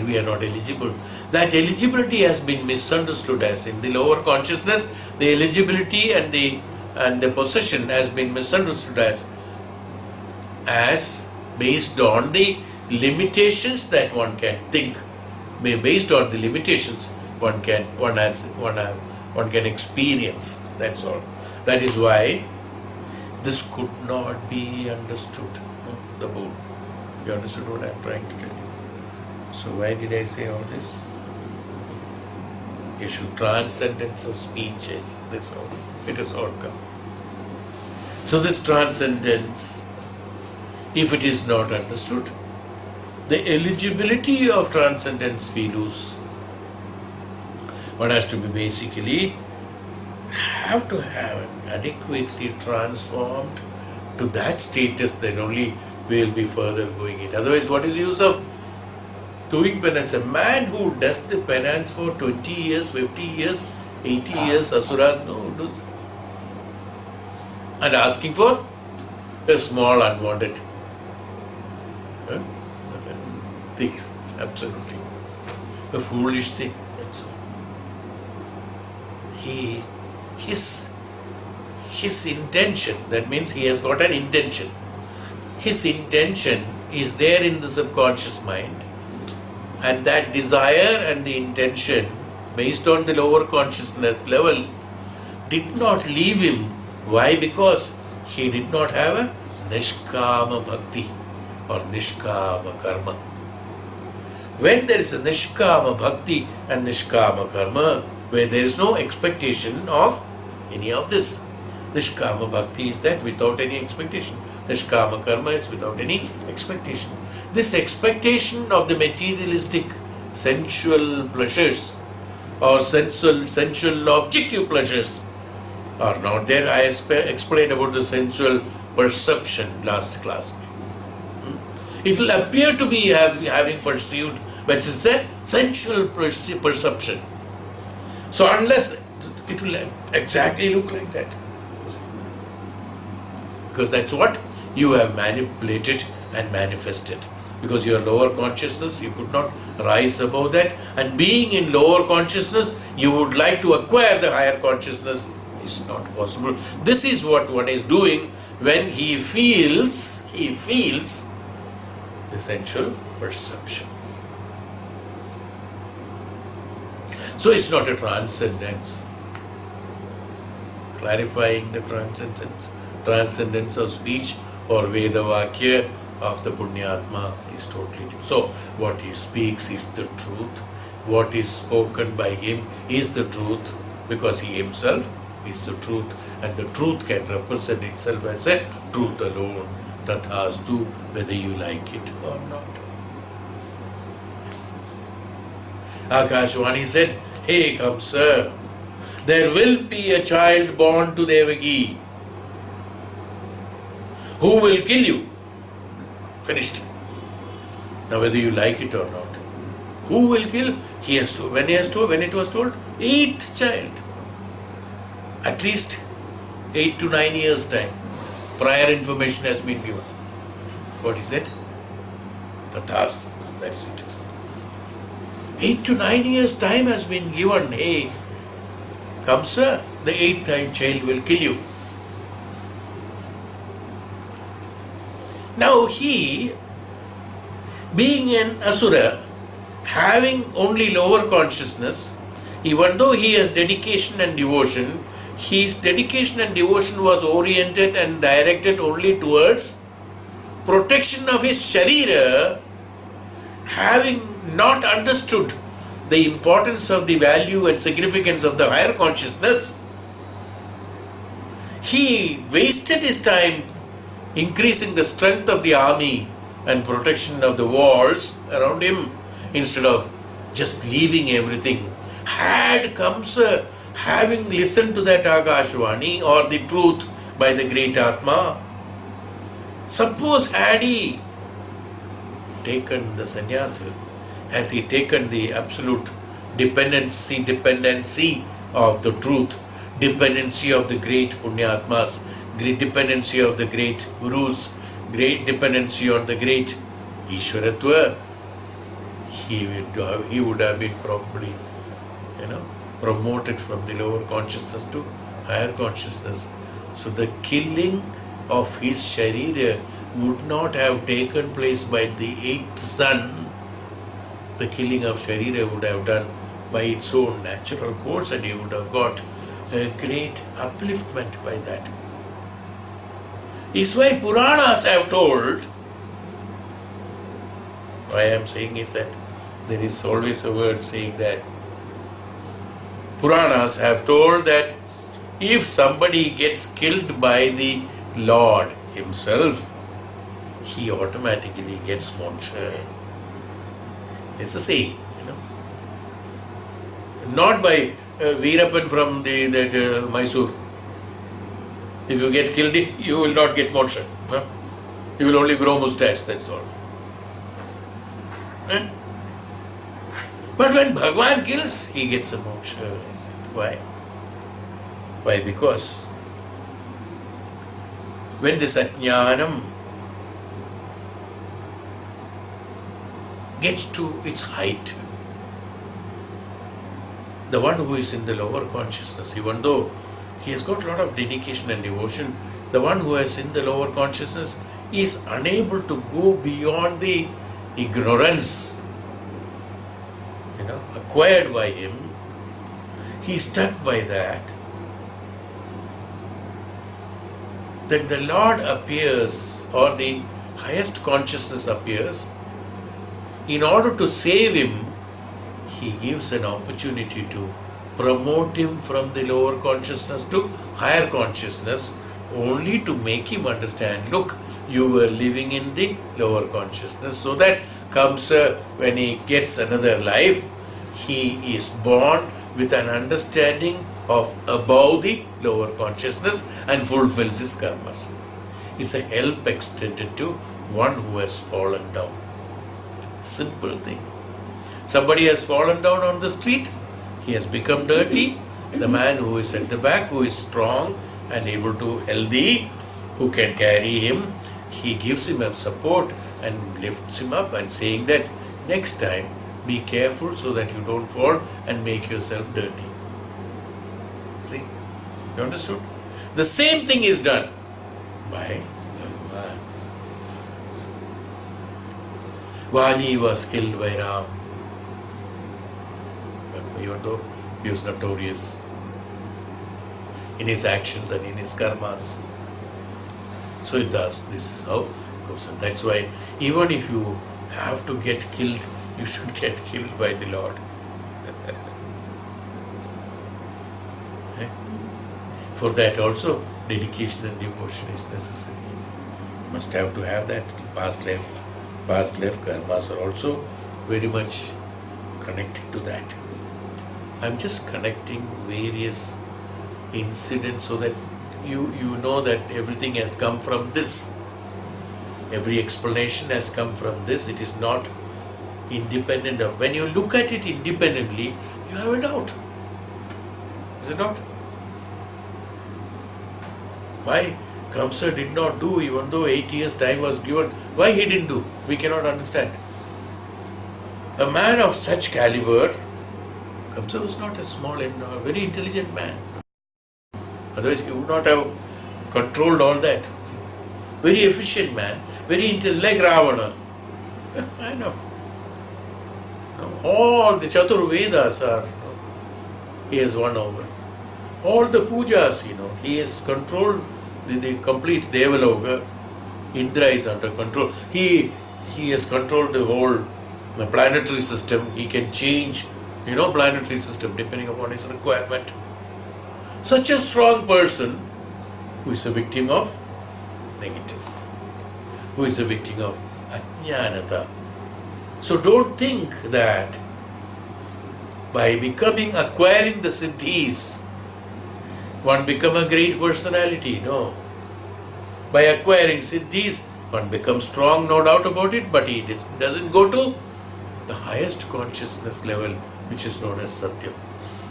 We are not eligible. That eligibility has been misunderstood as in the lower consciousness. The eligibility and the possession has been misunderstood as based on the limitations that one can think. Based on the limitations one can experience. That's all. That is why this could not be understood. The book. You understood what I am trying to tell you. So why did I say all this? You should transcendence of speech is this all. It is all come. So this transcendence, if it is not understood, the eligibility of transcendence we lose. One has to be basically have to have an adequately transformed to that status, then only we will be further going it. Otherwise, what is the use of doing penance? A man who does the penance for 20 years, 50 years, 80 years, asuras, no, does. And asking for a small unwanted thing, absolutely. A foolish thing, that's all. His intention, that means he has got an intention. His intention is there in the subconscious mind, and that desire and the intention based on the lower consciousness level did not leave him. Why? Because he did not have a nishkama bhakti or nishkama karma. When there is a nishkama bhakti and nishkama karma, where there is no expectation of any of this. Nishkama bhakti is that without any expectation. Nishkama karma is without any expectation. This expectation of the materialistic sensual pleasures or sensual objective pleasures are not there. I explained about the sensual perception last class. It will appear to be having perceived, but it's a sensual perception. So unless it will exactly look like that, because that's what you have manipulated and manifested. Because your lower consciousness, you could not rise above that, and being in lower consciousness, you would like to acquire the higher consciousness. Is not possible. This is what one is doing when he feels the sensual perception. So it's not a transcendence. Clarifying the transcendence of speech or Veda Vakya of the Punyatma is totally different. So what he speaks is the truth. What is spoken by him is the truth, because he himself is the truth, and the truth can represent itself as a truth alone. Tathastu, whether you like it or not. Yes. Akashvani said, "Hey, come sir, there will be a child born to Devaki who will kill you." Finished. Now whether you like it or not. Who will kill? He has to. When it was told, 8th child. At least 8 to 9 years time. Prior information has been given. What is it? Tathastu. That's it. 8 to 9 years time has been given. Hey, come sir, the 8th child will kill you. Now he, being an asura, having only lower consciousness, even though he has dedication and devotion, his dedication and devotion was oriented and directed only towards protection of his sharira, having not understood the importance of the value and significance of the higher consciousness, he wasted his time increasing the strength of the army and protection of the walls around him instead of just leaving everything. Had Kamsa, having listened to that Akashvani or the truth by the great Atma, suppose had he taken the sannyasa, has he taken the absolute dependency of the truth, dependency of the great Punyatmas, great dependency of the great Gurus, great dependency on the great Ishwaratva, he would have been probably, promoted from the lower consciousness to higher consciousness. So the killing of his sharira would not have taken place by the eighth son. The killing of sharira would have done by its own natural course, and he would have got a great upliftment by that. Is why Puranas have told, why I am saying is that there is always a word saying that Puranas have told that if somebody gets killed by the Lord himself, he automatically gets moksha. It's a saying, Not by Veerappan from that Mysore. If you get killed, you will not get moksha. You will only grow moustache, that's all. But when Bhagwan kills, he gets a moksha. Why? Why? Because when this ajnanam gets to its height, the one who is in the lower consciousness, even though he has got a lot of dedication and devotion, the one who is in the lower consciousness is unable to go beyond the ignorance acquired by him. He is stuck by that. Then the Lord appears, or the highest consciousness appears. In order to save him, he gives an opportunity to promote him from the lower consciousness to higher consciousness, only to make him understand, look, you were living in the lower consciousness, so that comes when he gets another life, he is born with an understanding of above the lower consciousness and fulfills his karmas. It's a help extended to one who has fallen down. Simple thing. Somebody has fallen down on the street, he has become dirty. The man who is at the back, who is strong and able to healthy, who can carry him, he gives him a support and lifts him up and saying that next time be careful so that you don't fall and make yourself dirty. See? You understood? The same thing is done by Bhagavan. Vali was killed by Ram, even though he was notorious in his actions and in his karmas. So it does. This is how it goes. And that's why even if you have to get killed, you should get killed by the Lord. For that also, dedication and devotion is necessary. You must have to have that. Past life karmas are also very much connected to that. I'm just connecting various incidents so that you know that everything has come from this. Every explanation has come from this. It is not independent of. When you look at it independently, you have a doubt. Is it not? Why Kamsa did not do, even though 8 years time was given, why he didn't do? We cannot understand. A man of such caliber, Kamsa was not a small and very intelligent man. Otherwise he would not have controlled all that. Very efficient man, very intelligent, like Ravana. A man of all the Chatur Vedas are, he has won over. All the pujas, he has controlled the complete Devaloka. Indra is under control. He has controlled the whole planetary system. He can change, planetary system depending upon his requirement. Such a strong person who is a victim of negative, who is a victim of ajnanata. So don't think that by acquiring the siddhis, one become a great personality. No. By acquiring siddhis, one becomes strong, no doubt about it, but he doesn't go to the highest consciousness level, which is known as Satyam.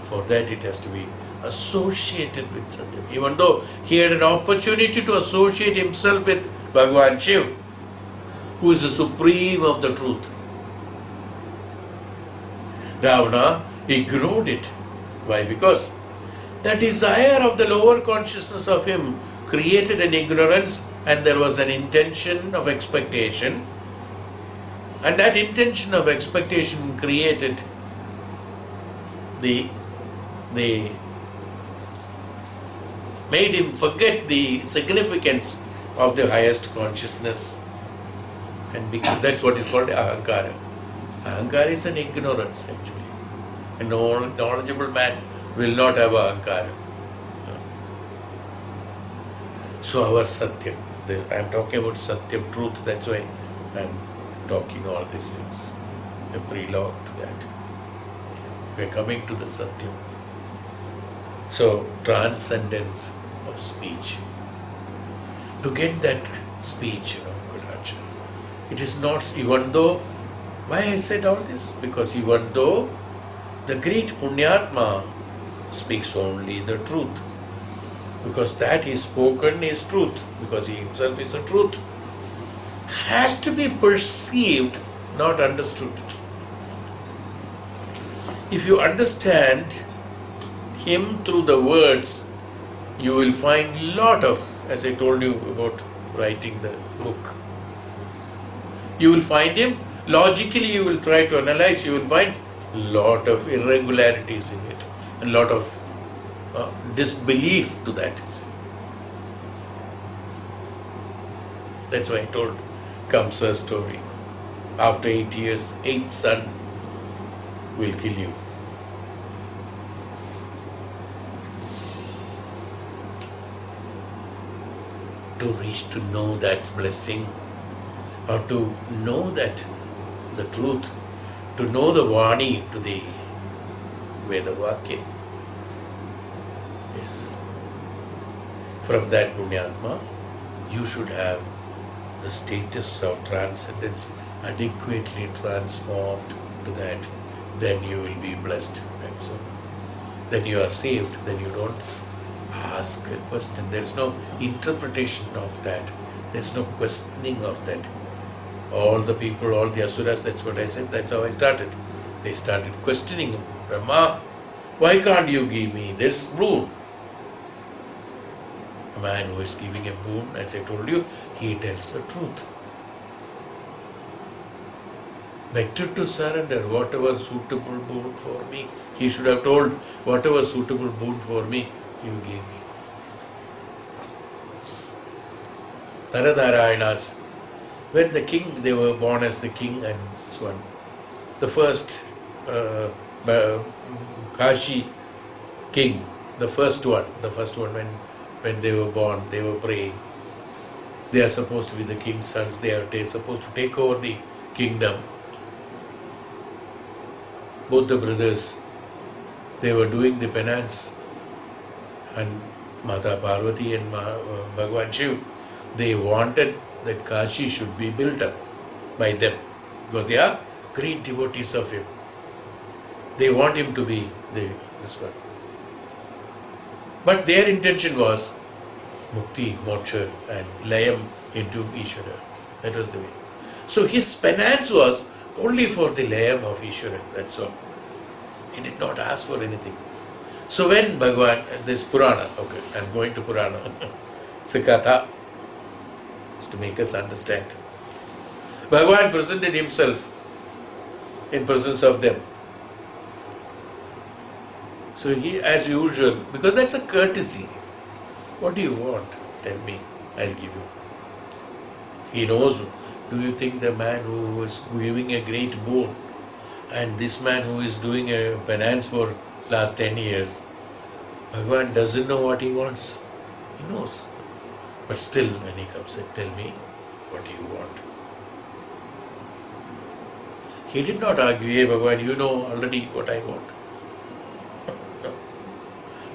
For that it has to be associated with Satyam. Even though he had an opportunity to associate himself with Bhagavan Shiv, who is the supreme of the truth, Ravana ignored it. Why? Because the desire of the lower consciousness of him created an ignorance, and there was an intention of expectation, and that intention of expectation created the made him forget the significance of the highest consciousness, and that's what is called ahankara. Ahankara is an ignorance actually. A knowledgeable man will not have ahankara. So our Satyam, I am talking about Satyam, truth, that's why I am talking all these things. A prelogue to that. We are coming to the Satyam. So, transcendence of speech. To get that speech, Gudacha, it is not, even though, why I said all this? Because even though the great Punyatma speaks only the truth, because that is spoken is truth, because he himself is the truth, has to be perceived, not understood. If you understand him through the words, you will find lot of, as I told you about writing the book, you will find him, logically you will try to analyze, you will find lot of irregularities in it, and lot of disbelief to that. That's why I told Kamsa's story. After 8 years, 8th son will kill you. To reach to know that blessing, or to know that the truth, to know the Vani, to the Veda Vakya. Yes. From that Punyatma, you should have the status of transcendence adequately transformed to that. Then you will be blessed. That's all. Then you are saved. Then you don't ask a question. There is no interpretation of that. There is no questioning of that. All the people, all the asuras, that's what I said, that's how I started. They started questioning him. Brahma, why can't you give me this boon? A man who is giving a boon, as I told you, he tells the truth. Better to surrender whatever suitable boon for me. He should have told, whatever suitable boon for me, you gave me. Naradharayanas, when the king, they were born as the king and so on. The first Kashi king, the first one when they were born, they were praying. They are supposed to be the king's sons. They are supposed to take over the kingdom. Both the brothers, they were doing the penance, and Mata Parvati and Bhagavan Shiv, they wanted that Kashi should be built up by them, because they are great devotees of him. They want him to be this one. But their intention was Mukti, Moksha and Layam into Ishvara. That was the way. So his penance was only for the Layam of Ishvara, that's all. He did not ask for anything. So when Bhagavan, this Purana, okay, I'm going to Purana, it's a Katha, to make us understand. Bhagavan presented himself in presence of them. So he, as usual, because that's a courtesy. What do you want? Tell me, I'll give you. He knows. Do you think the man who is giving a great boon and this man who is doing a penance for last 10 years, Bhagavan doesn't know what he wants? He knows. But still, when he comes and tell me, what do you want? He did not argue, hey Bhagavan, you know already what I want.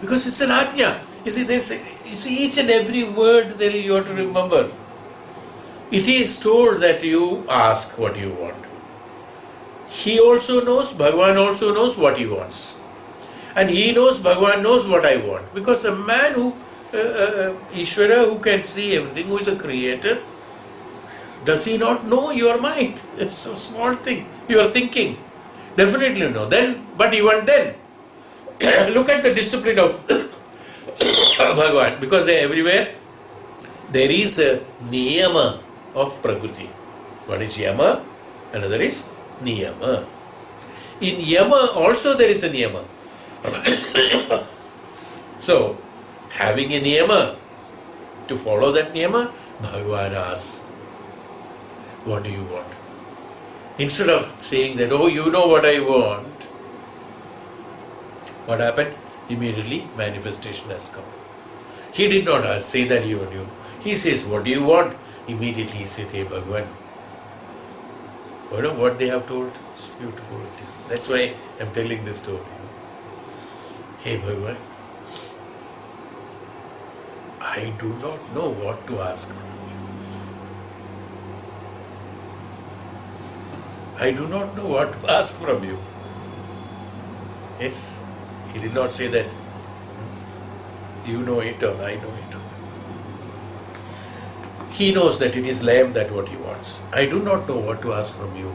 Because it's an ajna. You see, each and every word there you have to remember. It is told that you ask what you want. He also knows, Bhagavan also knows what he wants. And he knows, Bhagavan knows what I want. Because a man who, Ishvara, who can see everything, who is a creator, does he not know your mind? It's a small thing. You are thinking. Definitely no. Then, but even then, look at the discipline of Bhagavan. Because they are everywhere. There is a niyama of Prakriti. One is yama, another is niyama. In yama also there is a niyama. So, having a niyama, to follow that niyama, Bhagavan asks, what do you want? Instead of saying that, oh, you know what I want, what happened? Immediately manifestation has come. He did not say that you knew. He says, what do you want? Immediately he said, hey Bhagavan. You know what they have told? It's beautiful. It is. That's why I'm telling this story. Hey Bhagavan, I do not know what to ask from you. I do not know what to ask from you. Yes, he did not say that you know it or I know it. He knows that it is lamb that what he wants. I do not know what to ask from you,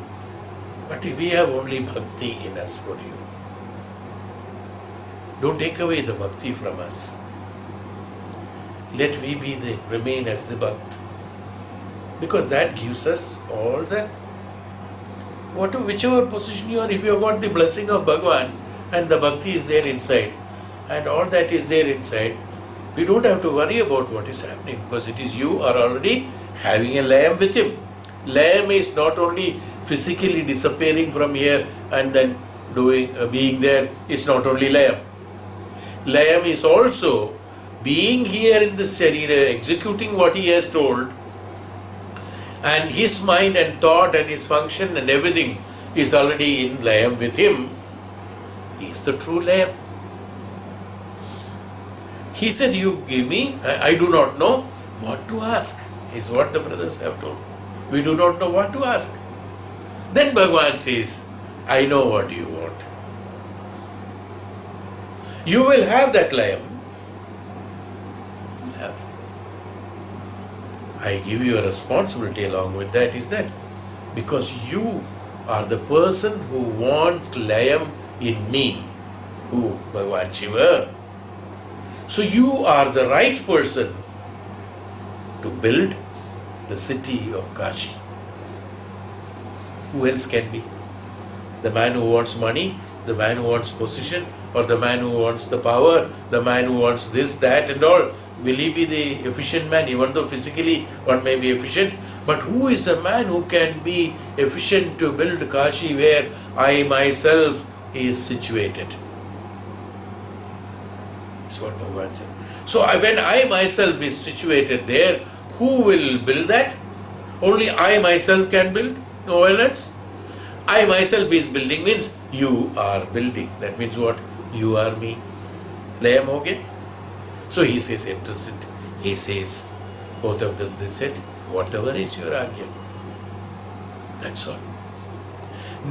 but we have only bhakti in us for you. Don't take away the bhakti from us. Let we remain as the bhakt. Because that gives us all the, whichever position you are, if you have got the blessing of Bhagavan and the bhakti is there inside and all that is there inside, we don't have to worry about what is happening because it is you are already having a lamb with him. Lamb is not only physically disappearing from here and then being there. It's not only lamb. Lamb is also being here in this sharira, executing what he has told, and his mind and thought and his function and everything is already in lamb with him. He is the true lamb. He said, you give me, I do not know what to ask, is what the brothers have told. We do not know what to ask. Then Bhagavan says, I know what you want. You will have that lamb. You will have. I give you a responsibility along with that is that because you are the person who wants lamb in me, who Bhagavan Shiva. So you are the right person to build the city of Kashi. Who else can be? The man who wants money, the man who wants position, or the man who wants the power, the man who wants this, that and all. Will he be the efficient man, even though physically one may be efficient? But who is a man who can be efficient to build Kashi where I myself is situated? That's what Bhagavan said. So when I myself is situated there, who will build that? Only I myself can build, no one else. I myself is building means you are building. That means what? You are me. Layam okay? So he says, interested. He says, both of them, they said, whatever is your agya. That's all.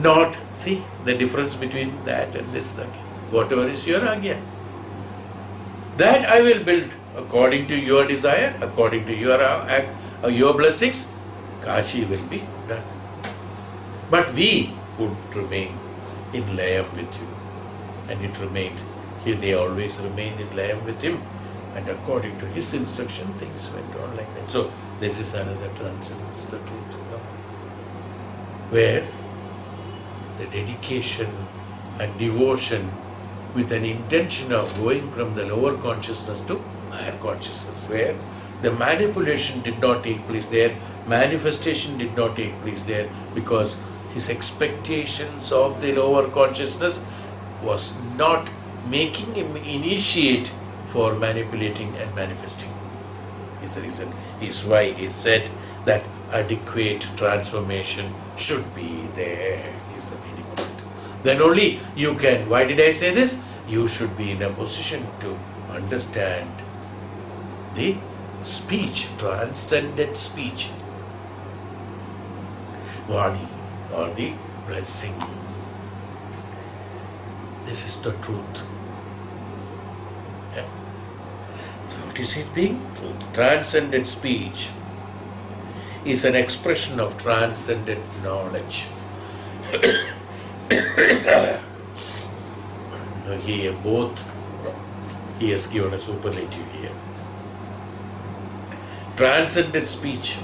Not, see the difference between that and this agya. Whatever is your agya. That I will build according to your desire, according to your blessings. Kashi will be done. But we would remain in layam with you. And it remained. They always remained in layam with him. And according to his instruction, things went on like that. So this is another transcendence, the truth. Where the dedication and devotion with an intention of going from the lower consciousness to higher consciousness, where the manipulation did not take place there, manifestation did not take place there, because his expectations of the lower consciousness was not making him initiate for manipulating and manifesting. Is the reason, is why he said that adequate transformation should be there, is the meaning of it. Then only you can, why did I say this? You should be in a position to understand the speech, transcendent speech, Vani, or the blessing. This is the truth. Yeah. Notice it being truth. Transcendent speech is an expression of transcendent knowledge. Here both, he has given a superlative here. Transcendent speech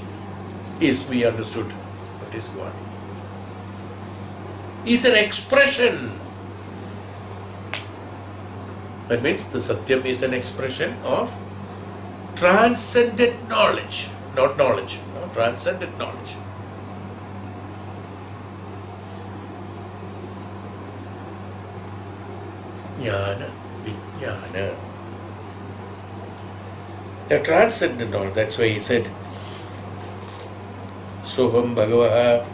is, we understood, what is one? Is an expression. That means the Satyam is an expression of transcendent knowledge, not knowledge, no, transcendent knowledge. Jnana, Vijnana. The transcendent knowledge, that's why he said, Soham Bhagavaha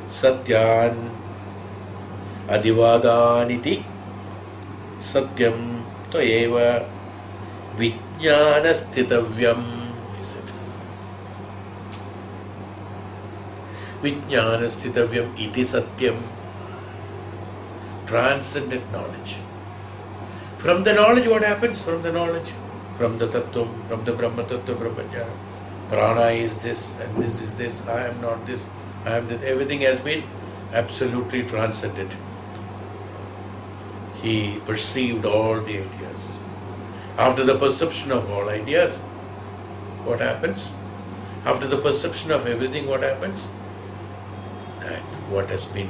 Satyan Adivadaniti Satyam Toeva Vijnana Stitavyam, he said. Vijnana Stitavyam iti Satyam. Transcendent knowledge. From the knowledge, what happens? From the knowledge, from the Tattvam, from the Brahma Tattva, Brahma Jnana. Prana is this, and this is this, I am not this, I am this. Everything has been absolutely transcended. He perceived all the ideas. After the perception of all ideas, what happens? After the perception of everything, what happens? That what has been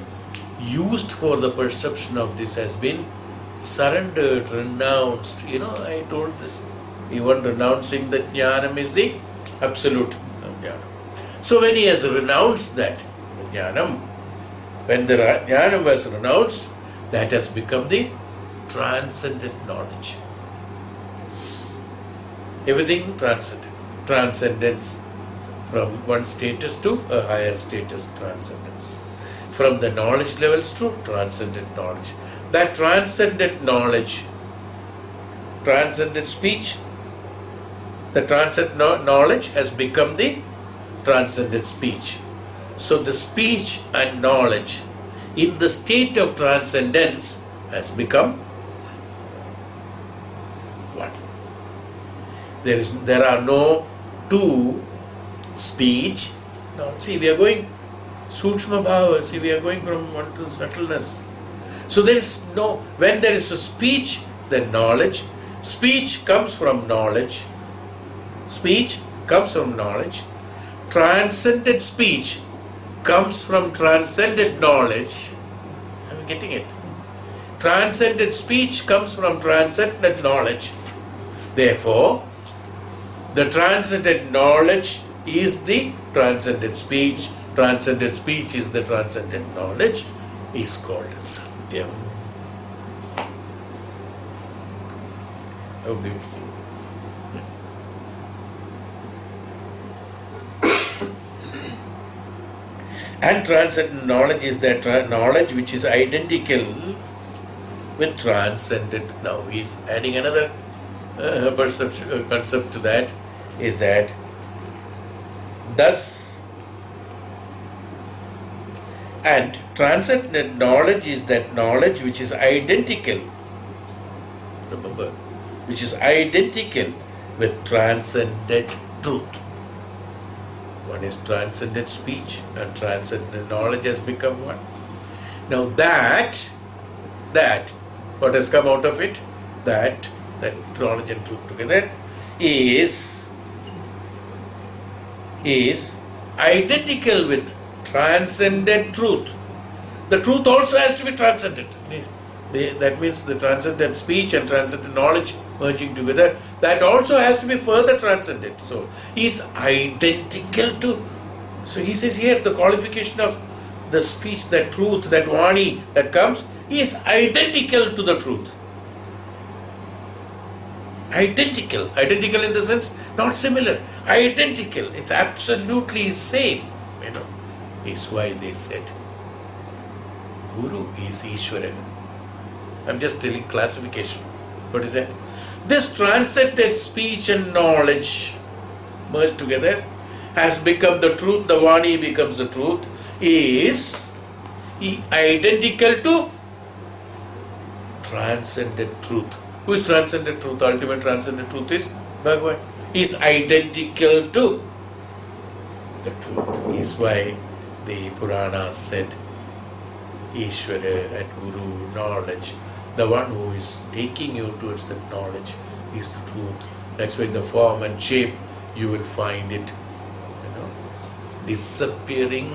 used for the perception of this has been surrendered, renounced. You know, I told this. Even renouncing the jnanam is the absolute jnanam. So when he has renounced that jnanam, when the jnanam was renounced, that has become the transcendent knowledge. Everything transcendent. Transcendence from one status to a higher status, transcendence. From the knowledge levels to transcendent knowledge. That transcendent knowledge, transcendent speech, the transcendent knowledge has become the transcendent speech. So the speech and knowledge in the state of transcendence has become one. There are no two speech. No, see, we are going Sukshma Bhava, see, we are going from one to subtleness. So there is no, when there is a speech, then knowledge. Speech comes from knowledge. Speech comes from knowledge. Transcendent speech comes from transcendent knowledge. Are you getting it? Transcendent speech comes from transcendent knowledge. Therefore, the transcendent knowledge is the transcendent speech. Transcendent speech is the transcendent knowledge, is called Satyam. How beautiful. And transcendent knowledge is that knowledge which is identical with transcendent. Now he is adding another perception, concept to that, is that thus, and transcendent knowledge is that knowledge which is identical, remember, which is identical with transcendent truth. One is transcendent speech and transcendent knowledge has become one. Now that what has come out of it, that knowledge and truth together is identical with transcendent truth. The truth also has to be transcendent. That means the transcendent speech and transcendent knowledge merging together, that also has to be further transcendent. So he is identical to, so he says here the qualification of the speech, that truth, that Vani that comes, is identical to the truth. Identical in the sense, not similar, identical, it's absolutely same, is why they said Guru is Ishwaran. I'm just telling classification. What is that? This transcendent speech and knowledge merged together has become the truth, the Vani becomes the truth, is identical to transcendent truth. Who is transcendent truth? Ultimate transcendent truth is Bhagavan. Is identical to the truth. Is why the Puranas said Ishvara and Guru, knowledge, the one who is taking you towards that knowledge is the truth. That's why the form and shape, you will find it disappearing.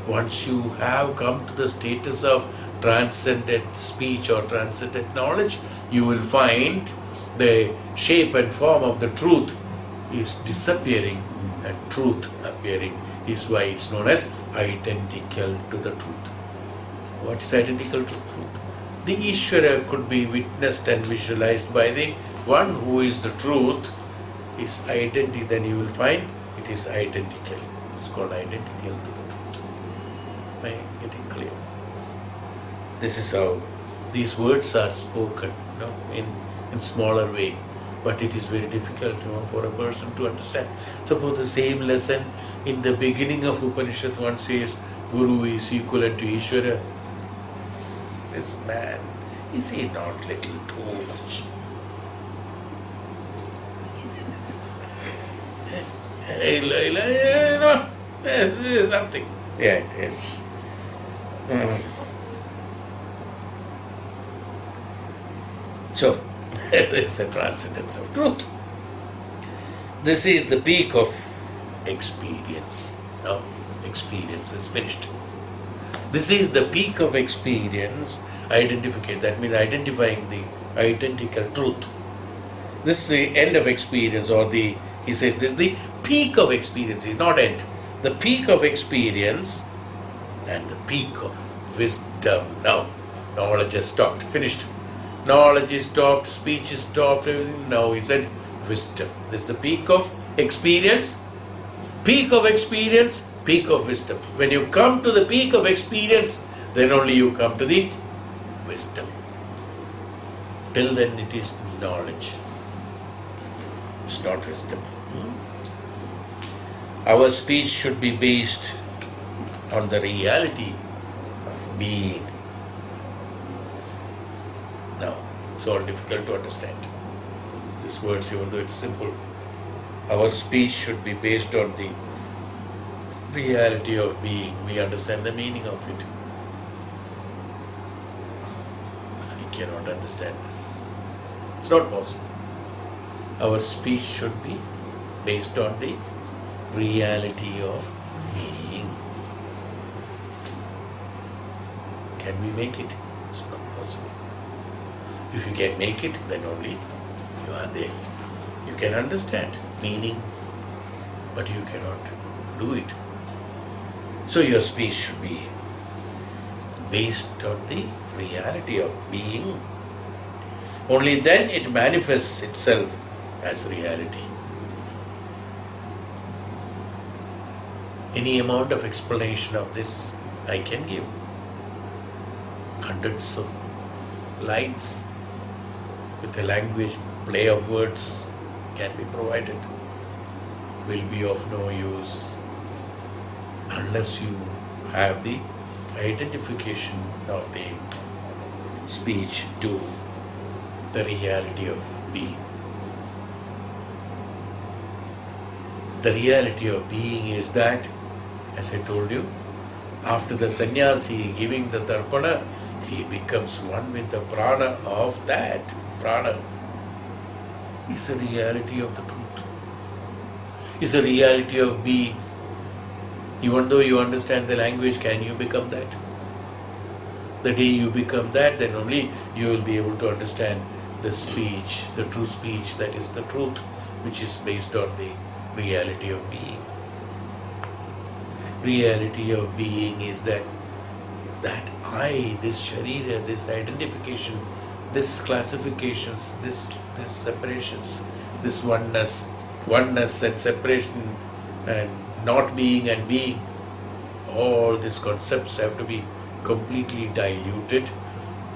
Once you have come to the status of transcendent speech or transcendent knowledge, you will find the shape and form of the truth is disappearing and truth appearing. Is why it's known as identical to the truth. What is identical to truth? The Ishvara could be witnessed and visualized by the one who is the truth. Is identity, then you will find it is identical. It's called identical to the truth. Am I getting clear? This is how these words are spoken, in smaller way, but it is very difficult, for a person to understand. Suppose the same lesson in the beginning of Upanishad, one says Guru is equivalent to Ishvara. This man, is he not little too much? Something. Yeah, yes. So, there is a transcendence of truth. This is the peak of experience. Now, experience is finished. This is the peak of experience, identification. That means identifying the identical truth. This is the end of experience, or he says this is the peak of experience, is not end. The peak of experience and the peak of wisdom. Now, knowledge has stopped, finished. Knowledge is stopped, speech is stopped, everything. Now he said wisdom. This is the peak of experience, peak of experience, peak of wisdom. When you come to the peak of experience, then only you come to the wisdom. Till then it is knowledge. It's not wisdom. Our speech should be based on the reality of being. Now, it's all difficult to understand. These words, even though it's simple, our speech should be based on the reality of being. We understand the meaning of it. We cannot understand this. It's not possible. Our speech should be based on the reality of being. Can we make it? It's not possible. If you can make it, then only you are there. You can understand meaning, but you cannot do it. So your speech should be based on the reality of being. Only then it manifests itself as reality. Any amount of explanation of this I can give. Hundreds of lines with a language, play of words can be provided. Will be of no use unless you have the identification of the speech to the reality of being. The reality of being is that, as I told you, after the sannyasi giving the Tharpana, he becomes one with the prana of that. Prana is the reality of the truth. Is the reality of being. Even though you understand the language, can you become that? The day you become that, then only you will be able to understand the speech, the true speech, that is the truth, which is based on the reality of being. Reality of being is that I, this sharira, this identification, this classifications, this separations, this oneness and separation and not being and being, all these concepts have to be completely diluted.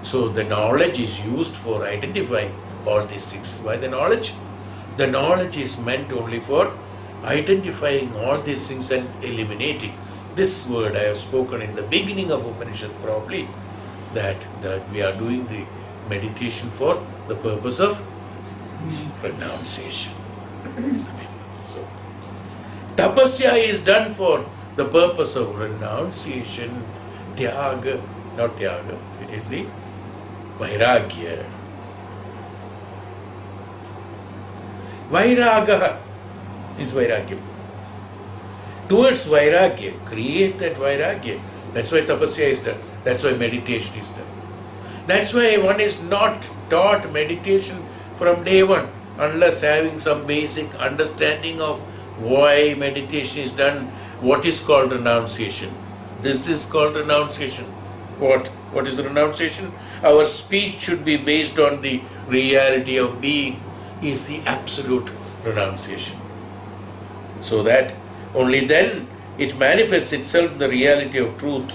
So the knowledge is used for identifying all these things. Why the knowledge? The knowledge is meant only for identifying all these things and eliminating. This word I have spoken in the beginning of Upanishad probably, that we are doing the meditation for the purpose of renunciation. So, tapasya is done for the purpose of renunciation, tyaga, not tyaga, it is the vairagya. Vairaga is vairagya. Towards vairagya, create that vairagya. That's why tapasya is done. That's why meditation is done. That's why one is not taught meditation from day one unless having some basic understanding of why meditation is done, what is called renunciation. This is called renunciation. What is the renunciation? Our speech should be based on the reality of being, is the absolute renunciation. So that only then it manifests itself in the reality of truth,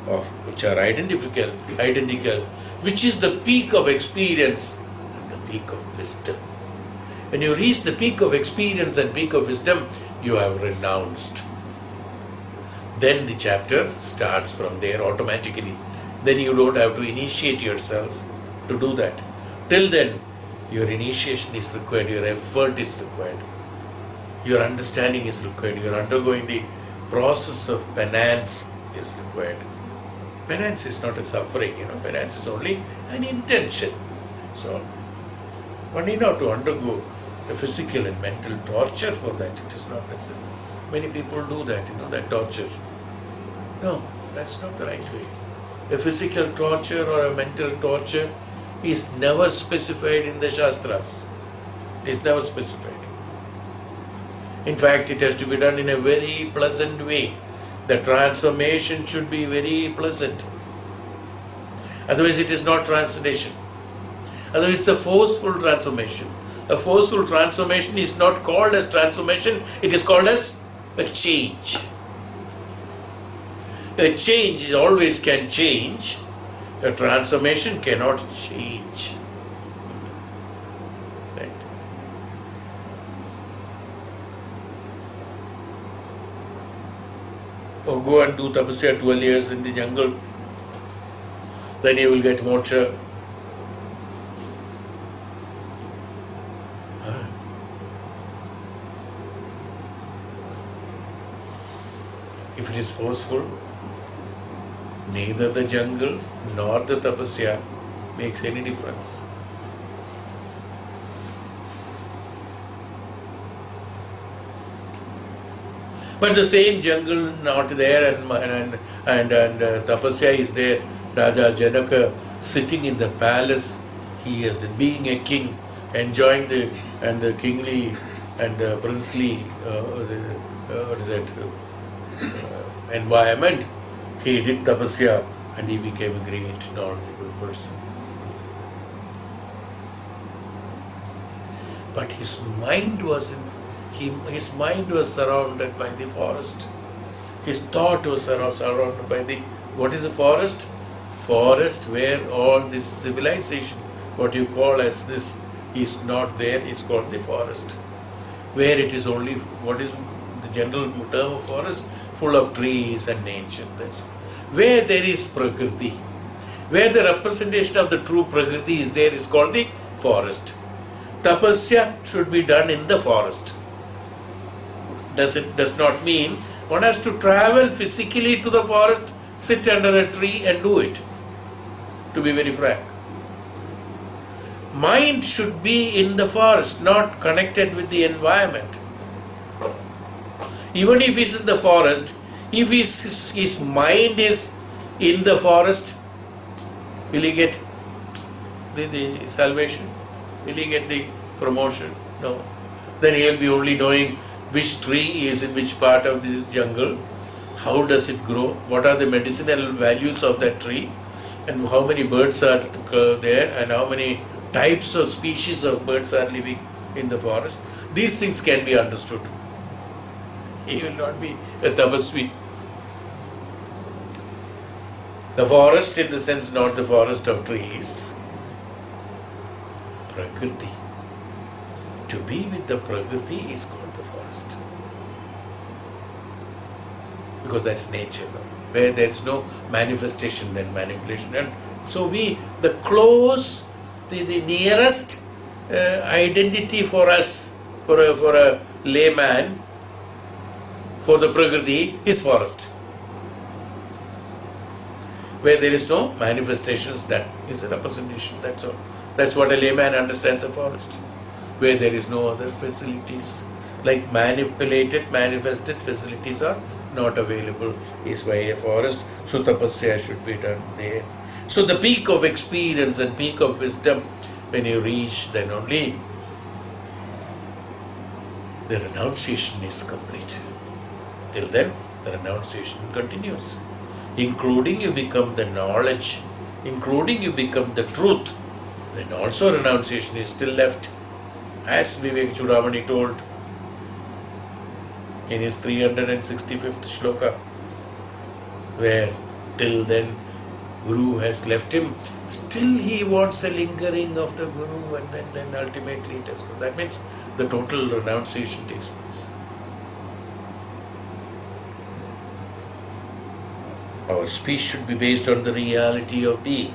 of which are identical, which is the peak of experience and the peak of wisdom. When you reach the peak of experience and peak of wisdom, you have renounced. Then the chapter starts from there automatically. Then you don't have to initiate yourself to do that. Till then, your initiation is required, your effort is required, your understanding is required, you are undergoing the process of penance is required. Penance is not a suffering, penance is only an intention. So, one need not to undergo a physical and mental torture for that. It is not necessary. Many people do that, that torture. No, that's not the right way. A physical torture or a mental torture is never specified in the Shastras. It is never specified. In fact, it has to be done in a very pleasant way. The transformation should be very pleasant. Otherwise, it is not transcendation. Otherwise, it's a forceful transformation. A forceful transformation is not called as transformation, it is called as a change. A change always can change. A transformation cannot change. Right? Or go and do tapasya 12 years in the jungle. Then you will get moksha. If it is forceful, neither the jungle nor the tapasya makes any difference. But the same jungle not there and tapasya is there. Raja Janaka sitting in the palace, he is being a king, enjoying the kingly and princely environment. He did tapasya and he became a great knowledgeable person. But his mind was surrounded by the forest. His thought was surrounded by what is the forest? Forest where all this civilization, what you call as this, is not there, is called the forest. Where it is only, what is the general term of forest? Full of trees and nature. That's where there is Prakriti. Where the representation of the true Prakriti is there is called the forest. Tapasya should be done in the forest. Does not mean one has to travel physically to the forest, sit under a tree and do it. To be very frank. Mind should be in the forest, not connected with the environment. Even if he's in the forest, if his mind is in the forest, Will he get the salvation? Will he get the promotion? No. Then he will be only knowing which tree is in which part of this jungle, how does it grow, what are the medicinal values of that tree, and how many birds are there, and how many types of species of birds are living in the forest. These things can be understood. He will not be a tapasvi. The forest, in the sense, not the forest of trees, Prakriti. To be with the Prakriti is called the forest. Because that's nature, no? Where there is no manifestation and manipulation. And so the close, the nearest identity for us, for a layman, for the Prakriti is forest. Where there is no manifestations, that is a representation, that's all. That's what a layman understands a forest. Where there is no other facilities, like manifested facilities are not available, is why a forest, so tapasya should be done there. So the peak of experience and peak of wisdom, when you reach, then only the renunciation is complete. Till then, the renunciation continues. Including you become the knowledge, including you become the truth, then also renunciation is still left. As Vivek Chudamani told in his 365th shloka, where till then Guru has left him, still he wants a lingering of the Guru, and then ultimately it has gone. That means the total renunciation takes place. Our speech should be based on the reality of being.